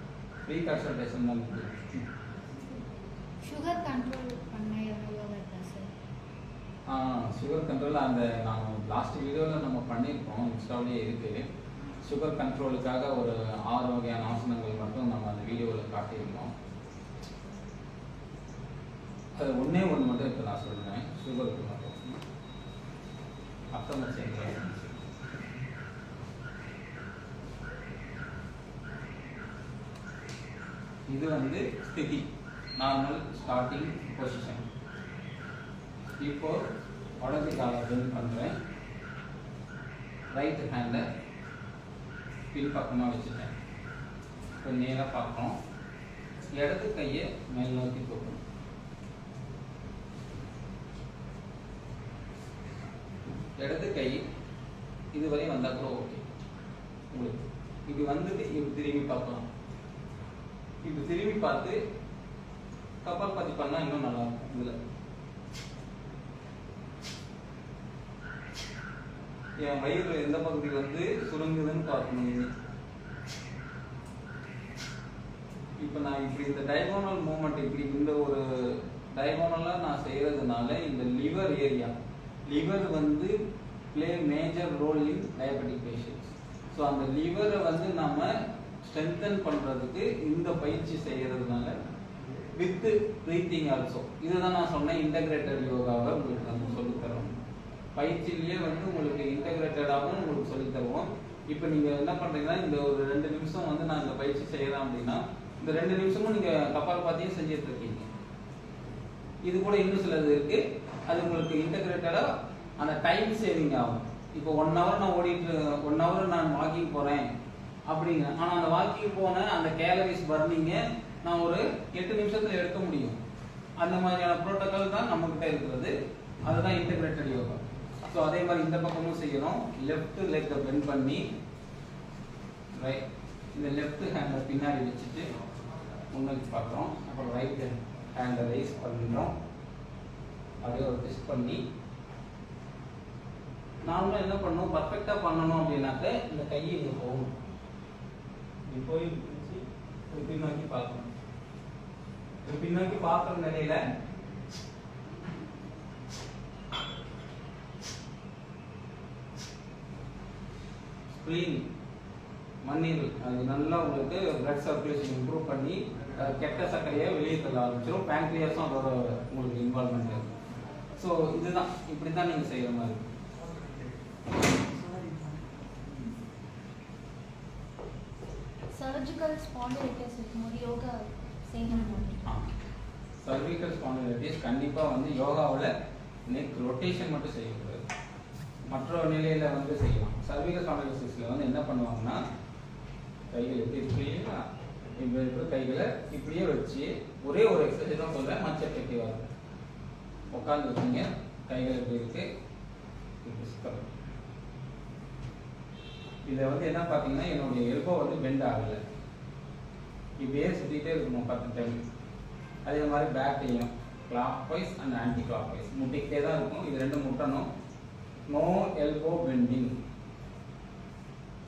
ஃப்ரீ கன்சல்டேஷன் தான். சுகர் கண்ட்ரோல் பண்ண எவ்வளோ வருதா சார்? சுகர் கண்ட்ரோல் அந்த நான் லாஸ்ட் வீடியோவில் நம்ம பண்ணியிருக்கோம், இன்ஸ்டாவிலே இருக்குது. சுகர் கண்ட்ரோலுக்காக ஒரு 6 வகையான ஆசனங்கள் மட்டும் நம்ம அந்த வீடியோவில் காட்டியிருக்கோம். அது ஒன்றே மட்டும் இப்போ நான் சொல்கிறேன். சுகருக்கு மட்டும் அப்டமஸ் எக்ஸசைஸ். இது வந்து ஸ்திதி, நார்மல் ஸ்டார்டிங் பொசிஷன். இப்போ வலது காலை பெண்ட் பண்ணுறேன். ரைட் ஹேண்டை பின்பக்கமாக வச்சுட்டேன். இப்போ நேராக பார்க்கணும். இடது கையை மேல் நோக்கி தூக்கணும். இடது கை இது வரையும் வந்தால் கூட ஓகே. உங்களுக்கு இது வந்துட்டு இப்படி திரும்பி பார்க்கலாம். இப்படி திரும்பி பார்த்து கப்பல் பாத்தி பண்ணா இன்னும் நல்லா இருக்கும். இதுல என் வயிறு எந்த பகுதி வந்து சுருங்குதுன்னு பார்க்கணும். இப்போ நான் இப்படி இந்த டயகோனல் மூவ்மெண்ட் இப்படி இந்த ஒரு டயகோனலாக நான் செய்கிறதுனால இந்த லிவர் ஏரியா லிவர் வந்து play major role in diabetic patients. So அந்த லிவரை வந்து நம்ம ஸ்ட்ரென்தன் பண்ணுறதுக்கு இந்த பயிற்சி செய்கிறதுனால வித் ப்ரீத்திங் ஆல்சோ. இதுதான் நான் சொன்னேன் இன்டகிரேட்டட் யோகாவை உங்களுக்கு நம்ம சொல்லித்தரோம். பயிற்சியிலேயே வந்து உங்களுக்கு இன்டகிரேட்டடாகவும் உங்களுக்கு சொல்லித்தருவோம். இப்போ நீங்கள் என்ன பண்ணுறீங்கன்னா இந்த ஒரு 2 நிமிஷம் வந்து நான் இந்த பயிற்சி செய்கிறேன் அப்படின்னா இந்த 2 நிமிஷமும் நீங்கள் கப்பால் பாத்தியும் செஞ்சுட்டு இருக்கீங்க. இது கூட இன்னும் சிலது இருக்கு. அது உங்களுக்கு இன்டகிரேட்டடாக அந்த டைம் சேவிங் ஆகும். இப்போ 1 hour நான் ஓடிட்டு 1 hour நான் வாக்கிங் போகிறேன் அப்படிங்க. ஆனால் அந்த வாக்கிங் போன அந்த கேலரிஸ் பர்னிங்கை நான் ஒரு 8 நிமிஷத்தில் எடுக்க முடியும். அந்த மாதிரியான ப்ரோட்டோக்கால் தான் நம்மகிட்ட இருக்கிறது. அதுதான் இன்டகிரேட்டட் யோகா. ஸோ அதே மாதிரி இந்த பக்கமும் செய்யணும். லெஃப்ட் லெக்கை பெண்ட் பண்ணி ரைட் இந்த லெஃப்ட் ஹேண்டை பின்னாடி வச்சுட்டு முன்னாடி பார்க்குறோம். அப்புறம் ரைட் ஹேண்டை ரைஸ் பண்ணுறோம். அப்படியே ஒரு ட்விஸ்ட் பண்ணி நாமளும் என்ன பண்ணணும் பர்ஃபெக்டாக பண்ணணும் அப்படின்னாக்க இந்த கையை இங்கே போகணும். இப்படி போய் பின்னோக்கி பார்க்கணும். பின்னோக்கி பார்க்குற நிலையில ஸ்ப்ளீன் மண்ணீரல் அது நல்லா உங்களுக்கு பிளட் சர்க்குலேஷன் இம்ப்ரூவ் பண்ணி கெட்ட சர்க்கரையை வெளியே தள்ள ஆரம்பிச்சிடும். பேங்க்ரியாஸும் அதோட உங்களுக்கு இன்வால்மெண்ட் இருக்கும். ஸோ இதுதான் இப்படி தான் நீங்கள் செய்கிற மாதிரி. சர்ஜிக்கல் ஸ்பாண்டிலைட்டிஸ் இருக்கும்போது யோகா செய்யணும். சர்விக்கல் ஸ்பாண்டிலைட்டிஸ் கண்டிப்பாக வந்து யோகாவில் நெக் ரொட்டேஷன் மட்டும் செய்யக்கூடாது. மற்ற நிலையில் வந்து செய்யலாம். சர்விக்கல் ஸ்பாண்டிலைட்டிஸில் வந்து என்ன பண்ணுவாங்கன்னா கைகள் எப்படி இப்படியே இப்படி இருக்கிற கைகளை இப்படியே வச்சு ஒரே ஒரு எக்ஸசைஸ் தான் சொல்கிறேன். மச்ச எஃபெக்டிவாக இருக்கும். உட்காந்து வச்சுங்க. கைகள் எப்படி இருக்கு இதை வந்து என்ன பார்த்தீங்கன்னா என்னுடைய எல்போ வந்து பெண்ட் ஆகலை. இப்படியே சுற்றிட்டே இருக்கணும் 10 டைம். அதே மாதிரி பேக்கையும் clockwise and anticlockwise முட்டிக்கிட்டே தான் இருக்கும். இது 2 முட்டணும். நோ எல்போ பெண்டிங்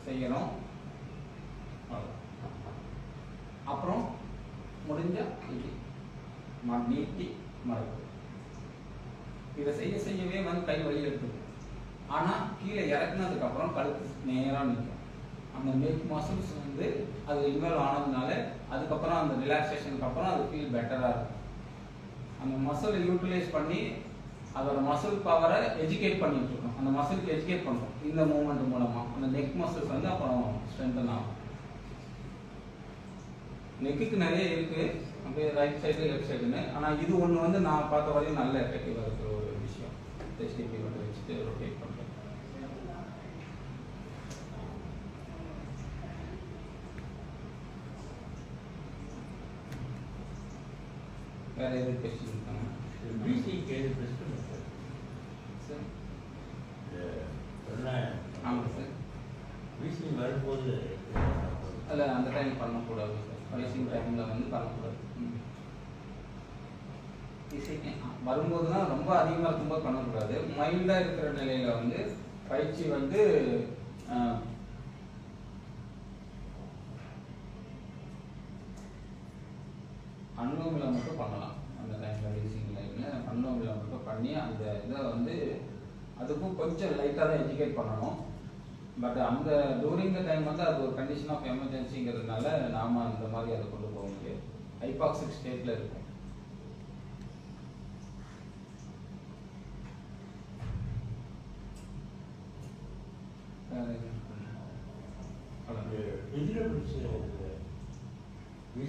செய்யணும். அப்புறம் முடிஞ்ச நீட்டி மடக்கு. இதை செய்யவே வந்து கை வலி எடுத்துக்கும். ஆனால் கீழே இறக்குனதுக்கு அப்புறம் கழுத்து நேராக நிற்கும். அந்த நெக் மசில்ஸ் வந்து அது இன்வால்வ் ஆனதுனால அதுக்கப்புறம் அந்த ரிலாக்ஸேஷனுக்கு அப்புறம் அது ஃபீல் பெட்டராக இருக்கும். அந்த மசில் யூட்டிலைஸ் பண்ணி அதோட மசில் பவரை எஜுகேட் பண்ணிட்டு இருக்கோம். அந்த மசிலுக்கு எஜுகேட் பண்ணுறோம் இந்த மூவ்மெண்ட் மூலமாக. அந்த நெக் மசில்ஸ் வந்து அப்புறம் ஸ்ட்ரென்தன் ஆகும். நெக்குக்கு நிறைய இருக்கு அப்படியே ரைட் சைடு லெஃப்ட் சைடுன்னு. ஆனால் இது ஒன்று வந்து நான் பார்த்த வரையும் நல்ல எஃபெக்டிவாக இருக்கிற ஒரு விஷயம். HDP மட்டும் வச்சுட்டு ரொட்டேட் பண்ணுறேன். வேற எதுவும் கொஸ்டின் இருக்காங்க? ஆமாம் சார். வரும்போது அதில் அந்த டைம் பண்ணக்கூடாது சார். ரைசிங் டைமில் வந்து பண்ணக்கூடாது. வரும்போது தான் ரொம்ப அதிகமாக இருக்கும்போது பண்ணக்கூடாது. மைல்டாக இருக்கிற நிலையில் வந்து பயிற்சி வந்து அனுபவங்களை மட்டும் பண்ணலாம். அந்த டைமில் ரைசிங் லைனில் அனுபவங்களை மட்டும் பண்ணி அந்த இதை வந்து அதுக்கும் கொஞ்சம் லைட்டாக தான் எஜுகேட் பண்ணணும். பட் அந்த டூரிங் த டைம் வந்து அது ஒரு கண்டிஷன் ஆஃப் எமர்ஜென்சிங்கிறதுனால நாம அந்த மாதிரி அதை கொண்டு போக முடியாது. ஹைபாக்சிக் ஸ்டேட்ல இருக்கும்.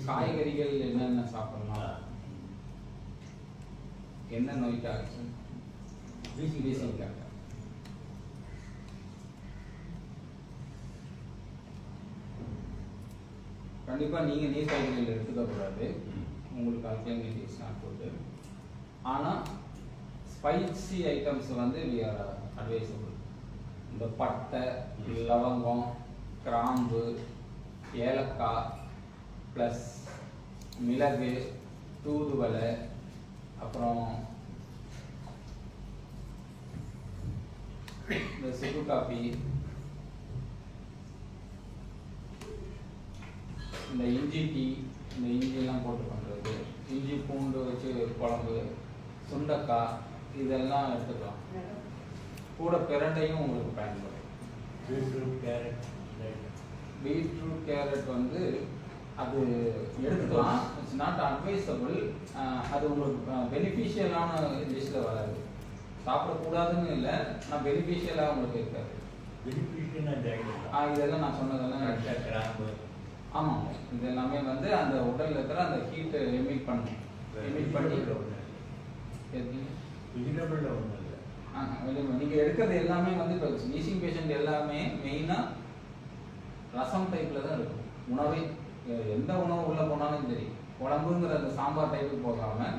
காய்கறிகள் என்னென்ன சாப்பிடலாம், என்ன நோய்க்காக? வீசிங்காக. கண்டிப்பாக நீங்கள் நீர் காய்கறிகள் எடுத்துக்கக்கூடாது. உங்களுக்கு அல்கலைன் போட்டு. ஆனால் ஸ்பைசி ஐட்டம்ஸ் வந்து வி ஆர் அட்வைசபிள். இந்த பட்டை, லவங்கம், கிராம்பு, ஏலக்காய் ப்ளஸ் மிளகு, தூதுவளை, அப்புறம் இந்த சுக்கு காப்பி, இந்த இஞ்சி டீ, இந்த இஞ்சிலாம் போட்டு பண்ணுறது, இஞ்சி பூண்டு வச்சு குழம்பு, சுண்டக்காய் இதெல்லாம் எடுத்துக்கலாம். கூட பிரண்டையும் உங்களுக்கு பயன்படும். Beetroot, carrot. பீட்ரூட், கேரட் வந்து அது எடுத்துக்கலாம். It's not advisable. அது உங்களுக்கு பெனிஃபிஷியலான லிஸ்ட்டில் வராது. சாப்பிடக்கூடாதுன்னு இல்லை, ஆனால் பெனிஃபிஷியலாக உங்களுக்கு இருக்காது. இதெல்லாம் நான் சொன்னதெல்லாம் கிராம்பு. ஆமாம், இது எல்லாமே வந்து அந்த உடலில் இருக்கிற அந்த ஹீட்டை எமிட் பண்ணும். எமிட் பண்ணி வெஜிடபிள் ஒன்றும் இல்லை. நீங்கள் எடுக்கிறது எல்லாமே வந்து இப்போ ஸ்னீசிங் பேஷண்ட் எல்லாமே மெயினாக ரசம் டைப்பில் தான் இருக்கும். உணவே எந்த உணவு உள்ளே போனாலும் சரி, குழம்புங்கிற அந்த சாம்பார் டைப்புக்கு போகாமல்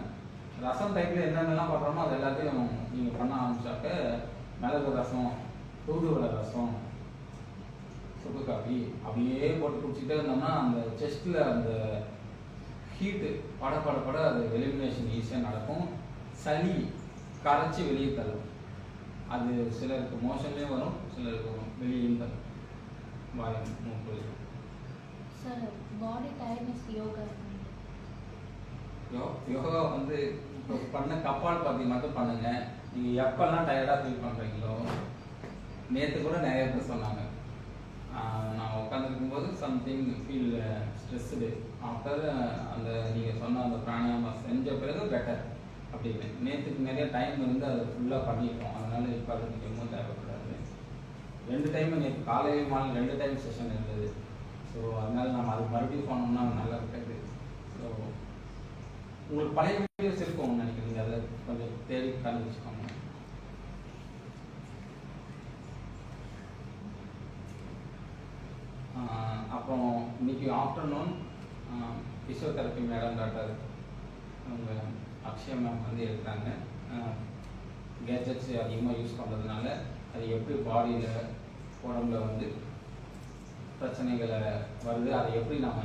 ரசம் டைப்பில் என்னென்னலாம் பண்ணுறோமோ அது எல்லாத்தையும் நீங்கள் பண்ண ஆரம்பிச்சாக்க மிளகு ரசம், தூதுவளை ரசம், சுக்கு காப்பி அப்படியே போட்டு குடிச்சிட்டே இருந்தோம்னா அந்த செஸ்ட்டில் அந்த ஹீட்டு பட அது எலிமினேஷன் ஈஸியாக நடக்கும். சளி கரைச்சி வெளியே தரும். அது சிலருக்கு மோஷன்லேயும் வரும், சிலருக்கு வெளியும் தரும். வாய் மூக்கு. சார் பாடி டயர்ட்னஸ் யோகா வந்து இப்போ பண்ண கப்பால் பற்றி மட்டும் பண்ணுங்க. நீங்கள் எப்பெல்லாம் டயர்டாக ஃபீல் பண்ணுறீங்களோ, நேற்று கூட நிறைய பேர் சொன்னாங்க, நான் உட்காந்துருக்கும்போது சம்திங் ஃபீல் ஸ்ட்ரெஸ்ஸுடு ஆஃப்டர் அந்த நீங்கள் சொன்ன அந்த பிராணாயாமா செஞ்ச பிறகு பெட்டர் அப்படின்னு. நேற்றுக்கு நிறைய டைம் இருந்து அதை ஃபுல்லாக பண்ணிட்டோம். அதனால் இப்போ அது எதுவும் தேவைப்படாது. 2 டைம் நேற்று காலையில் மாலை 2 டைம் செஷன் இருந்தது. ஸோ அதனால் நம்ம அது மறுபடியும் போனோம்னா நல்லா இருக்காது. ஸோ உங்களுக்கு பழைய வீடியோஸ் இருக்கும்னு நினைக்கிறீங்க, அதை கொஞ்சம் தேடி கண்டுபிடிச்சிக்கோங்க. அப்புறம் இன்னைக்கு ஆஃப்டர்நூன் ஃபிசியோதெரப்பி மேடம் டாக்டர் அவங்க அக்ஷயா மேம் வந்து எடுத்தாங்க. கேஜெட்ஸ் அதிகமாக யூஸ் பண்ணுறதுனால அது எப்படி பாடியில் உடம்புல வந்து பிரச்சனைகளை வருது, அதை எப்படி நம்ம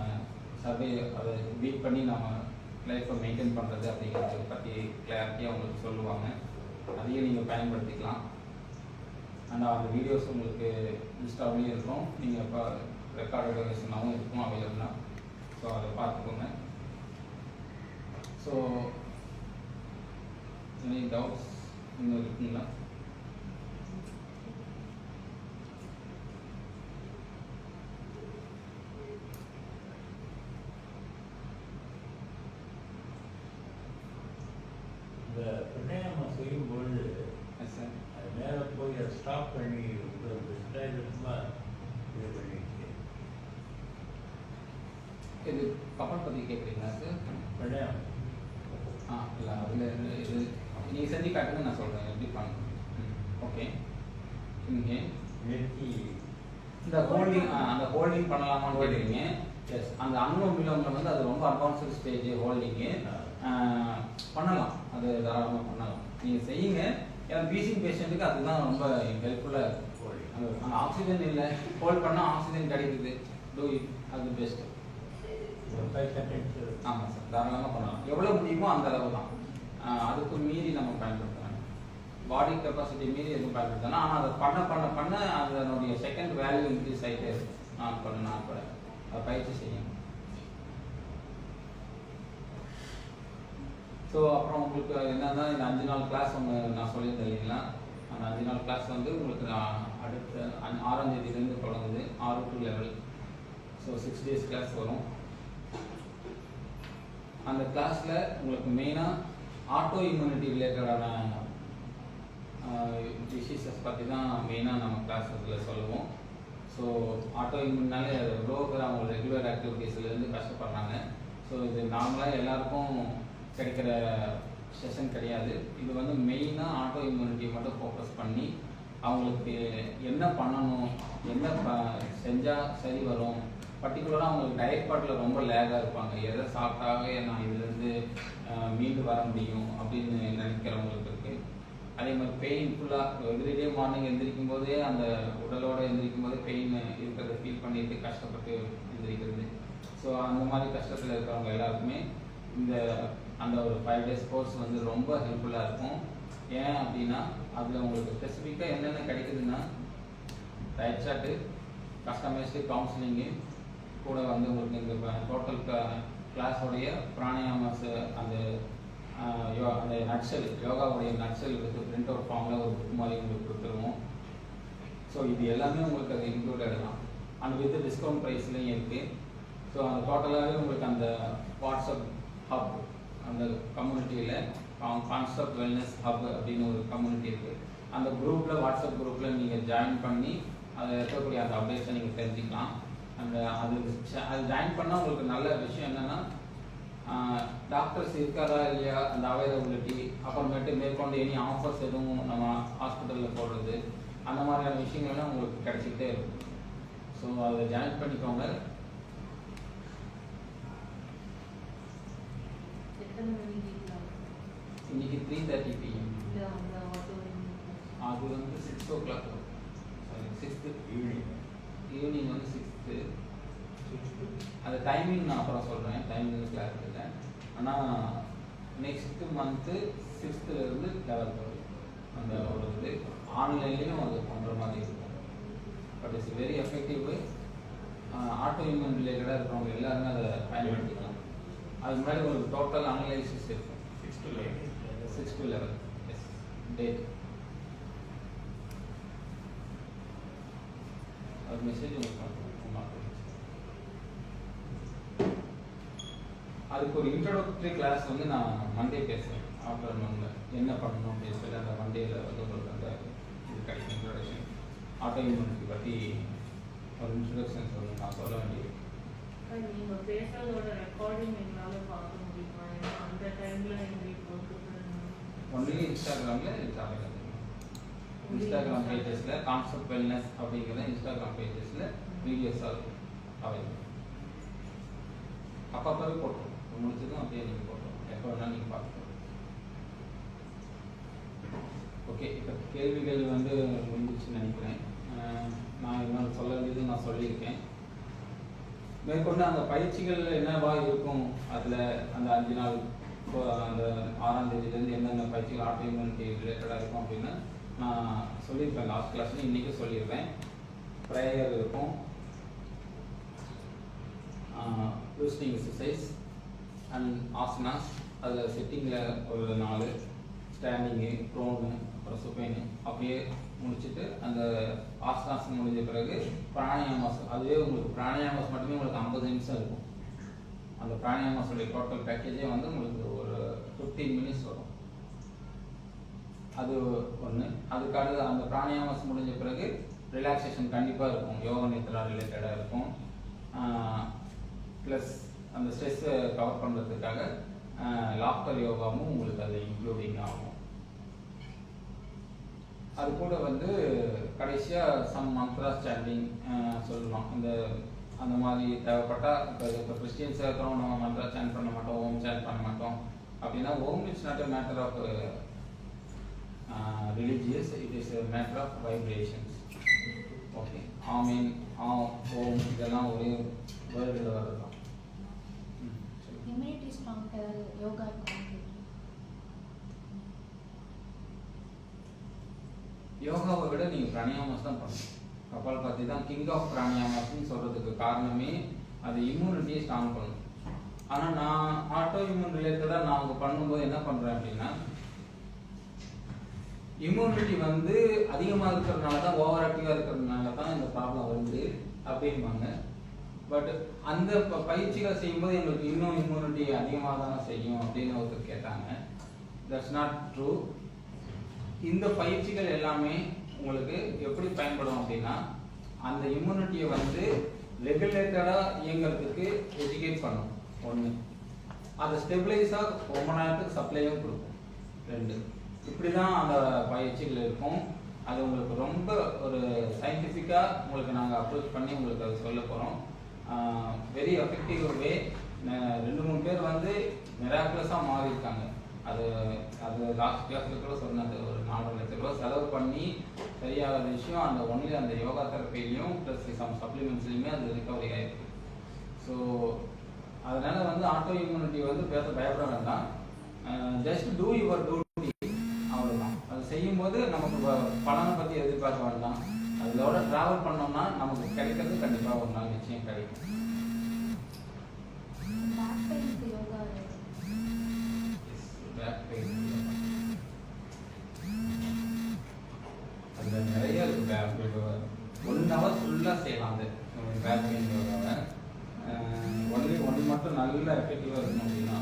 அதை பீட் பண்ணி நம்ம லைஃப்பை மெயின்டைன் பண்ணுறது அப்படிங்கிறத பற்றி கிளாரிட்டியாக உங்களுக்கு சொல்லுவாங்க. அதையும் நீங்கள் பயன்படுத்திக்கலாம். ஆனால் அந்த வீடியோஸ் உங்களுக்கு இன்ஸ்டாவிலையும் இருக்கும், நீங்கள் இப்போ ரெக்கார்டு வெர்ஷனாகவும் இருக்கும் அவைலபிளாக. ஸோ அதை பார்த்துக்கோங்க. ஸோ எனி டவுட்ஸ் இன்னும் இருக்குங்களா? இந்த பிராணாயாமம் செய்யும்பொழுது அது மேலே போய் அதை ஸ்டாப் பண்ணி ஸ்டைலமாக இது பண்ணிட்டு இது கப்பல் பற்றி கேட்குறீங்களா சார்? பிராணாயாமம் இல்லை அதில் இது நீங்கள் செஞ்சு காட்டுங்க, நான் சொல்கிறேன் எப்படி பண்ணணும். ஓகே, இங்கே நெத்தி இந்த ஹோல்டிங் அந்த ஹோல்டிங் பண்ணலாமான்னு கேட்குறீங்க. எஸ், அந்த அனுபவம் உள்ளவங்க வந்து அது ரொம்ப அட்வான்ஸ்டு ஸ்டேஜ் ஹோல்டிங்கு பண்ணலாம். அது தாராளமாக பண்ணலாம், நீங்கள் செய்யுங்க. ஏன்னா பீசிங் பேஷண்ட்டுக்கு அதுதான் ரொம்ப ஹெல்ப்ஃபுல்லாக இருக்குது. அங்கே ஆக்சிஜன் இல்லை, ஹோல்ட் பண்ணால் ஆக்சிஜன் கிடைக்குது, டூ இட், அது பெஸ்ட்டு. 5 seconds. ஆமாம் சார், தாராளமாக பண்ணலாம். எவ்வளோ முடியுமோ அந்த அளவு தான். அதுக்கு மீறி நம்ம பயன்படுத்தலாம். பாடி கெப்பாசிட்டி மீறி எதுவும் பயன்படுத்தலாம். ஆனால் அதை பண்ண அதனுடைய செகண்ட் வேல்யூ இன்க்ரீஸ் ஆகிட்டே இருக்கும். நான் கூட அதை பயிற்சி செய்யணும். ஸோ அப்புறம் உங்களுக்கு என்னன்னா இந்த 5 நாள் கிளாஸ் நான் சொல்லியிருந்தேன் இல்லைங்களா, அந்த 5 நாள் கிளாஸ் வந்து உங்களுக்கு அடுத்த 6ஆம் தேதியிலேருந்து தொடங்குது, 6 to 11. ஸோ 6 days கிளாஸ் வரும். அந்த கிளாஸில் உங்களுக்கு மெயினாக ஆட்டோ இம்யூனிட்டி ரிலேட்டடான டிசீசஸ் பற்றி தான் மெயினாக நம்ம கிளாஸஸில் சொல்லுவோம். ஸோ ஆட்டோ இம்யூன்னாலே எவ்வளோ பேர் அவங்க ரெகுலர் ஆக்டிவிட்டீஸ்லேருந்து கஷ்டப்படுறாங்க. ஸோ இது நார்மலாக எல்லாருக்கும் கிடைக்கிற செஷன் கிடையாது. இது வந்து மெயினாக ஆட்டோ இம்யூனிட்டி மட்டும் ஃபோக்கஸ் பண்ணி அவங்களுக்கு என்ன பண்ணணும், என்ன செஞ்சால் சரி வரும். பர்டிகுலராக அவங்களுக்கு டயட் பாட்டில் ரொம்ப லேகாக இருப்பாங்க. எதை சாப்பிட்டாவே நான் இதுலேருந்து மீண்டு வர முடியும் அப்படின்னு நினைக்கிறவங்களுக்கு இருக்குது. அதே மாதிரி பெயின் ஃபுல்லாக எவ்ரிடே மார்னிங் எந்திரிக்கும் போதே அந்த உடலோட எந்திரிக்கும் போதே பெயின் இருக்கிறத ஃபீல் பண்ணிட்டு கஷ்டப்பட்டு எந்திரிக்கிறது. ஸோ அந்த மாதிரி கஷ்டத்தில் இருக்கிறவங்க எல்லாருக்குமே இந்த அந்த ஒரு 5 days கோர்ஸ் வந்து ரொம்ப ஹெல்ப்ஃபுல்லாக இருக்கும். ஏன் அப்படின்னா அதில் உங்களுக்கு ஸ்பெசிஃபிக்காக என்னென்ன கிடைக்குதுன்னா டயட் சார்ட்டு, கஸ்டமைஸ்டு கவுன்சிலிங்கு கூட வந்து உங்களுக்கு இந்த டோட்டல் கிளாஸோடைய பிராணாயாமாஸ் அந்த அந்த நட்சல் யோகாவுடைய நட்சல் இருக்குது பிரிண்ட் அவுட் ஃபார்மில் ஒரு புக் மாதிரி உங்களுக்கு கொடுத்துருவோம். ஸோ இது எல்லாமே உங்களுக்கு அது இன்க்ளூடட் தான். அண்ட் வித் டிஸ்கவுண்ட் ப்ரைஸ்லையும் இருக்குது. ஸோ அந்த டோட்டலாகவே உங்களுக்கு அந்த வாட்ஸ்அப் ஹப் அந்த கம்யூனிட்டியில் கான்செப்ட் வெல்னஸ் ஹப் அப்படின்னு ஒரு கம்யூனிட்டி இருக்குது. அந்த குரூப்பில் வாட்ஸ்அப் குரூப்பில் நீங்கள் ஜாயின் பண்ணி அதில் இருக்கக்கூடிய அந்த அப்டேட்ஸை நீங்கள் தெரிஞ்சுக்கலாம். அந்த அது ஜாயின் பண்ணால் உங்களுக்கு நல்ல விஷயம் என்னென்னா டாக்டர்ஸ் இருக்காரா இல்லையா, அந்த அவைலபிலிட்டி, அப்புறமேட்டு மேற்கொண்டு எனி ஆஃபர்ஸ் எதுவும் நம்ம ஹாஸ்பிட்டலில் போடுறது, அந்த மாதிரியான விஷயங்கள்லாம் உங்களுக்கு கிடைச்சிக்கிட்டே இருக்கும். ஸோ அதை ஜாயின் பண்ணிக்கோங்க. இன்னைக்கு 3:30 PM. அது வந்து 6 o'clock. சாரி 6th ஈவினிங் வந்து 6th. அந்த டைமிங் நான் அப்புறம் சொல்கிறேன், டைமிங் கிளாஸ் இல்லை. ஆனால் நெக்ஸ்ட் மந்த்து 6th இருந்து 11th வரைக்கும் அந்த ஒரு இது ஆன்லைன்லேயும் அது பண்ணுற மாதிரி இருக்கும். But it's very effective. Auto immune ரிலேட்டடாக இருக்கிறவங்க எல்லாருமே அதை பயன்படுத்திக்கலாம். அது முன்னாடி உங்களுக்கு டோட்டல் அனலைசிஸ் இருக்கும். 6 to 11 எஸ் டேட். அது மெசேஜ் உங்களுக்கு அதுக்கு ஒரு இன்ட்ரோடக்டரி கிளாஸ் வந்து நான் மண்டே பேசுகிறேன். ஆஃப்டர்நூனில் என்ன பண்ணணும் அப்படின்னு சொல்லி அந்த மண்டேயில் வந்து உங்களுக்கு அந்த இது கிடைக்கும் இன்ட்ரோடக்ஷன். ஆட்டோ இம்யூனிட்டி பற்றி ஒரு இன்ட்ரோடக்ஷன் சொல்லணும் நான் சொல்ல வேண்டியது. நீங்கள் பேசுறதோட ரெக்கார்டிங் எங்களால் பார்க்க முடியுமா? அந்த டைமில் எங்களுக்கு ஒன்லி இன்ஸ்டாகிராமில் இன்ஸ்டாகிராம் பேஜஸில் கான்செப்ட் வெல்னஸ் அப்படிங்கிற இன்ஸ்டாகிராம் பேஜஸில் வீடியோஸ் அவைலபிள். அப்பப்போவே போட்டுருவோம், முடிச்சதும் அப்படியே நீங்கள் போட்டுருவோம், எப்போ வேணாலும் நீங்கள் பார்க்கலாம். ஓகே, இப்போ கேள்விகள் வந்து முடிஞ்சிச்சுன்னு நினைக்கிறேன். நான் இன்னொன்று சொல்ல வேண்டியது நான் சொல்லியிருக்கேன். மேற்கொண்டு அந்த பயிற்சிகள் என்னவா இருக்கும், அதில் அந்த 5 நாள் அந்த 6ஆம் தேதியிலேருந்து என்னென்ன பயிற்சிகள் ஆட்டோ இம்யூனிட்டி ரிலேட்டடாக இருக்கும் அப்படின்னு நான் சொல்லியிருப்பேன். லாஸ்ட் கிளாஸ்லையும் இன்றைக்கி சொல்லியிருப்பேன். ப்ரேயர் இருக்கும், லூஸ்னிங் எக்ஸசைஸ் அண்ட் ஆசனாஸ். அதில் சிட்டிங்கில் ஒரு 4, ஸ்டாண்டிங்கு, ப்ரோனு, அப்புறம் சுப்பைனு அப்படியே முடிச்சுட்டு அந்த ஆசனாஸ் முடிஞ்ச பிறகு பிராணாயாமாஸ். அதுவே உங்களுக்கு பிராணாயாமாஸ் மட்டுமே உங்களுக்கு 50 நிமிஷம் இருக்கும். அந்த பிராணாயாமாஸோடைய டோட்டல் பேக்கேஜே வந்து உங்களுக்கு ஒரு 15 மினிட்ஸ் வரும். அது ஒன்று. அதுக்காக அந்த பிராணாயாமாஸ் முடிஞ்ச பிறகு ரிலாக்ஸேஷன் கண்டிப்பாக இருக்கும். யோகா நித்ரா ரிலேட்டடாக இருக்கும். ப்ளஸ் அந்த ஸ்ட்ரெஸ்ஸை கவர் பண்ணுறதுக்காக லாஃப்டர் யோகாவும் உங்களுக்கு அது இன்க்ளூடிங் ஆகும். அது கூட வந்து கடைசியாக சம் மந்த்ரா ஸ்டாண்டிங் சொல்லலாம். அந்த மாதிரி தேவைப்பட்டால் இப்போ கிறிஸ்டியன்ஸாக இருக்கிறோம், நம்ம மந்த்ரா ஸ்டாண்ட் பண்ண மாட்டோம், ஓம் ஸ்டாண்ட் பண்ண மாட்டோம் அப்படின்னா, ஓம் it's not a matter of religious, it is a matter of vibrations. Okay, ஆமீன், ஓம் இதெல்லாம் ஒரே வேர்டில் வர்றது தான். இம்யூனிட்டி ஸ்ட்ராங் யோகா யோகாவை விட நீங்கள் பிராணாயாமாஸ் தான் பண்ணணும். கபாலபாதி தான் கிங் ஆஃப் பிராணாயாமாஸ்ன்னு சொல்கிறதுக்கு காரணமே அது இம்யூனிட்டியை ஸ்ட்ராங் பண்ணணும். ஆனால் நான் ஆட்டோ இம்யூன் ரிலேட்டடாக நான் அவங்க பண்ணும்போது என்ன பண்ணுறேன் அப்படின்னா, இம்யூனிட்டி வந்து அதிகமாக இருக்கிறதுனால தான், ஓவர் ஆக்டிவாக இருக்கிறதுனால தான் இந்த ப்ராப்ளம் வருது அப்படிம்பாங்க. பட் அந்த பயிற்சிகளை செய்யும்போது எங்களுக்கு இன்னும் இம்யூனிட்டி அதிகமாக தானே செய்யும் அப்படின்னு ஒருத்தர் கேட்டாங்க. That's not true. இந்த பயிற்சிகள் எல்லாமே உங்களுக்கு எப்படி பயன்படும் அப்படின்னா, அந்த இம்யூனிட்டியை வந்து ரெகுலேட்டடாக இயங்கிறதுக்கு எஜுகேட் பண்ணும். 1, அதை ஸ்டெபிளைஸாக ரொம்ப நேரத்துக்கு சப்ளையும் கொடுக்கும். 2, இப்படி தான் அந்த பயிற்சிகள் இருக்கும். அது உங்களுக்கு ரொம்ப ஒரு சயின்டிஃபிக்காக உங்களுக்கு நாங்கள் அப்ரோச் பண்ணி உங்களுக்கு அதை சொல்ல போகிறோம். Very effective way. 2-3 பேர் வந்து மிராக்குலஸாக மாறியிருக்காங்க. அது அது லாஸ்ட் கிளாஸில் கூட சொன்னேன், அது ஒரு 4 லட்ச ரூபா செலவு பண்ணி சரியாகாத விஷயம் அந்த ஒன்லி அந்த யோகா தெரப்பிலையும் ப்ளஸ் சம் சப்ளிமெண்ட்ஸ்லையுமே அது ரிகவரி ஆகிருக்கு. ஸோ அதனால் வந்து ஆட்டோ இம்யூனிட்டி வந்து பேச பயப்பட வேண்டாம். ஜஸ்ட் டூ யுவர் டியூட்டி, அவ்வளோதான். அது செய்யும்போது நமக்கு பலனை பற்றி எதிர்பார்க்க வேண்டாம். அதோட ட்ராவல் பண்ணோம்னா நமக்கு கிடைக்கிறது கண்டிப்பாக ஒரு நாள் நிச்சயம் கிடைக்கும். பேக் பெயினுக்கு யோகா பேக் பெயின் அதில் நிறைய இருக்குது. பேக் 1 hour ஃபுல்லாக செய்யலாம். அது பேக் பெயின் யோகாவை ஒன்லி 1 மட்டும் நல்ல எஃபெக்டிவாக இருக்கணும் அப்படின்னா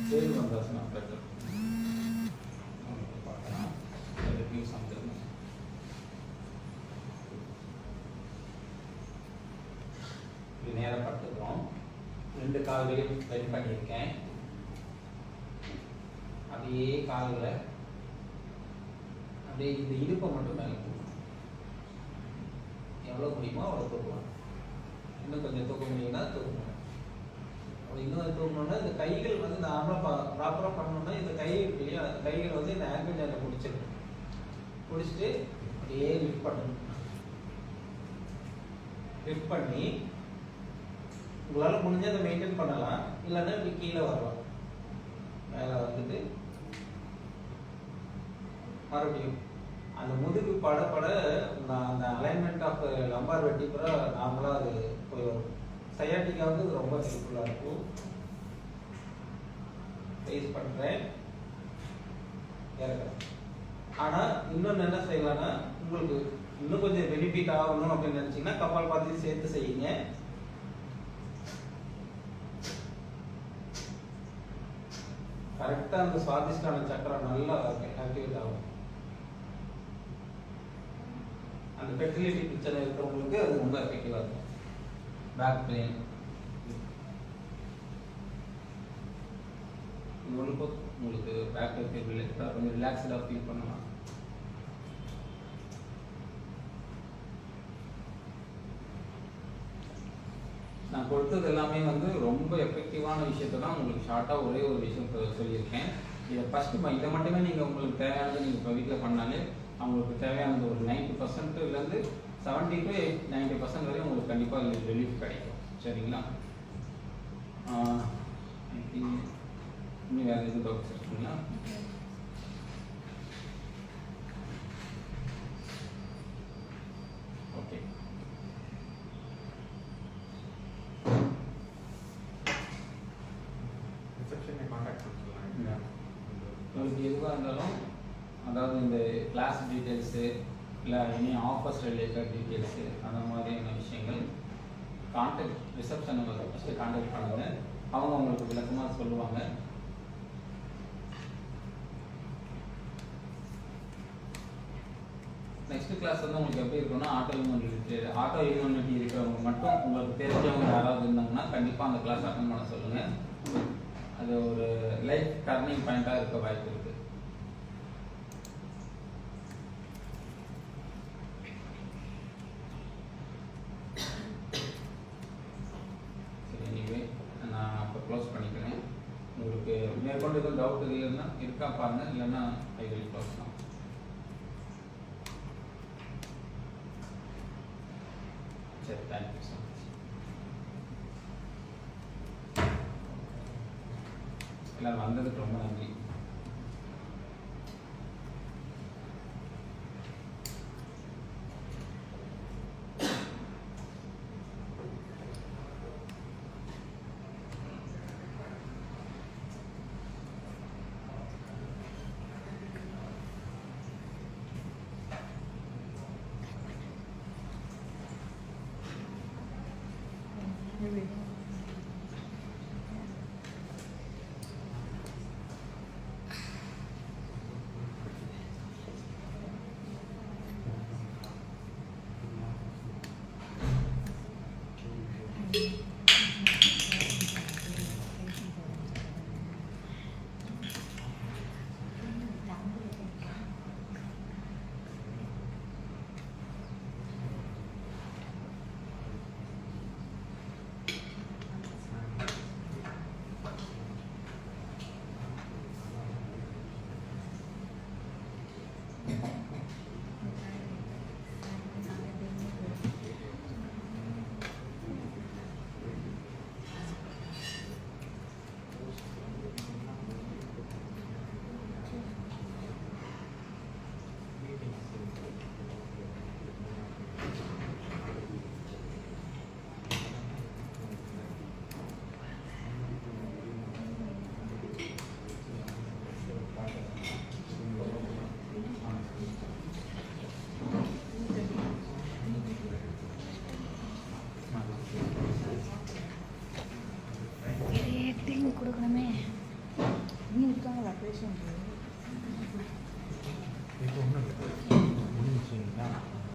சேல் வந்தாச்சுன்னா பெட்டர். பார்க்கலாம் ரிவ்யூ சம்திங். இப்படி நேராக படுத்துக்கிறோம். 2 கால்களையும் பெண்ட் பண்ணியிருக்கேன். அப்படியே கால்களை அப்படியே இந்த இடுப்பை மட்டும் மேலே தூக்கணும். எவ்வளோ முடியுமோ அவ்வளோ தூக்கலாம். இன்னும் கொஞ்சம் தூக்க முடியும்னா தூக்கணும். அப்படி இன்னும் தூக்கணும்னா இந்த கைகள் வந்து நார்மலாக ப்ராப்பராக பண்ணணும்னா இந்த கைகள் வந்து இந்த ஆங்கிள் ஜாயின்ட்டை பிடிச்சிடணும். பிடிச்சிட்டு அப்படியே லிஃப்ட் பண்ணணும். லிஃப்ட் பண்ணி உங்களால் முடிஞ்ச அதை மெயின்டைன் பண்ணலாம், இல்லைன்னா இப்படி கீழே வரலாம். மேலே வந்துட்டு மறுபடியும் அந்த முதுகு பட அந்த அலைன்மெண்ட் ஆஃப் லம்பார் வெர்டிப்ரா நார்மலாக அது போய் வரும். சயாட்டிக்காவுக்கு இது ரொம்ப ஹெல்ப்ஃபுல்லாக இருக்கும். ஃபேஸ் பண்ணுறேன், இறக்குறேன். ஆனால் இன்னொன்று என்ன செய்யலாம்னா, உங்களுக்கு இன்னும் கொஞ்சம் பெனிஃபிட் ஆகணும் அப்படின்னு நினச்சிங்கன்னா கபாலபாதி சேர்த்து செய்யுங்க. கரெக்டாக அந்த சுவாதிஷ்டான சக்கரம் நல்லா ஆக்டிவேட் ஆகும். அந்த ஃபெர்டிலிட்டி பிரச்சனை இருக்கிறவங்களுக்கு அது ரொம்ப எஃபெக்டிவாக இருக்கும். பேக் பெயின் உங்களுக்கு பேக் பெயின் ரிலேட்டடாக கொஞ்சம் ரிலாக்ஸ்டாக ஃபீல் பண்ணலாம். நான் கொடுத்தது எல்லாமே வந்து ரொம்ப எஃபெக்டிவான விஷயத்தை தான் உங்களுக்கு ஷார்ட்டாக ஒரே ஒரு விஷயம் சொல்லியிருக்கேன். இதை ஃபஸ்ட்டு இதை மட்டுமே நீங்கள் உங்களுக்கு தேவையானது நீங்கள் இப்போ வீட்டில் பண்ணாலே அவங்களுக்கு தேவையானது ஒரு 90%லேருந்து 70 to 90% வரையும் உங்களுக்கு கண்டிப்பாக ரிலீஃப் கிடைக்கும். சரிங்களா? இன்னும் வேறு எதுவும் டவுட்ஸ் இருக்குங்களா? ஓகே, உங்களுக்கு எதுவாக இருந்தாலும், அதாவது இந்த கிளாஸ் டீட்டெயில்ஸு இல்லை இனி ஆஃபர்ஸ் ரிலேட்டட் டீட்டெயில்ஸு அந்த மாதிரியான விஷயங்கள் கான்டாக்ட் ரிசப்ஷனை ஃபஸ்ட்டு கான்டாக்ட் பண்ணுங்கள். அவங்க உங்களுக்கு விளக்கமாக சொல்லுவாங்க. நெக்ஸ்ட் கிளாஸ் வந்து உங்களுக்கு எப்படி இருக்குன்னா, ஆட்டோ இம்யூனிட்டி இருக்கிறவங்க மட்டும் உங்களுக்கு தெரிஞ்சவங்க யாராவது இருந்தாங்கன்னா கண்டிப்பாக அந்த கிளாஸ் அட்டன் பண்ண சொல்லுங்கள். அது ஒரு லைஃப் டர்னிங் பாயிண்ட்டாக இருக்க வாய்ப்பு இருக்குது. சரி, எனிவே நான் அப்போ க்ளோஸ் பண்ணிக்கிறேன். உங்களுக்கு மேற்கொண்டு எதுவும் டவுட் இல்லைன்னா இருக்கா பாருங்கள், இல்லைன்னா ஐ வில் க்ளோஸ் தான். சரி, தேங்க்யூ ஸோ மச். எல்லோரும் வந்ததுக்கு ரொம்ப நன்றி.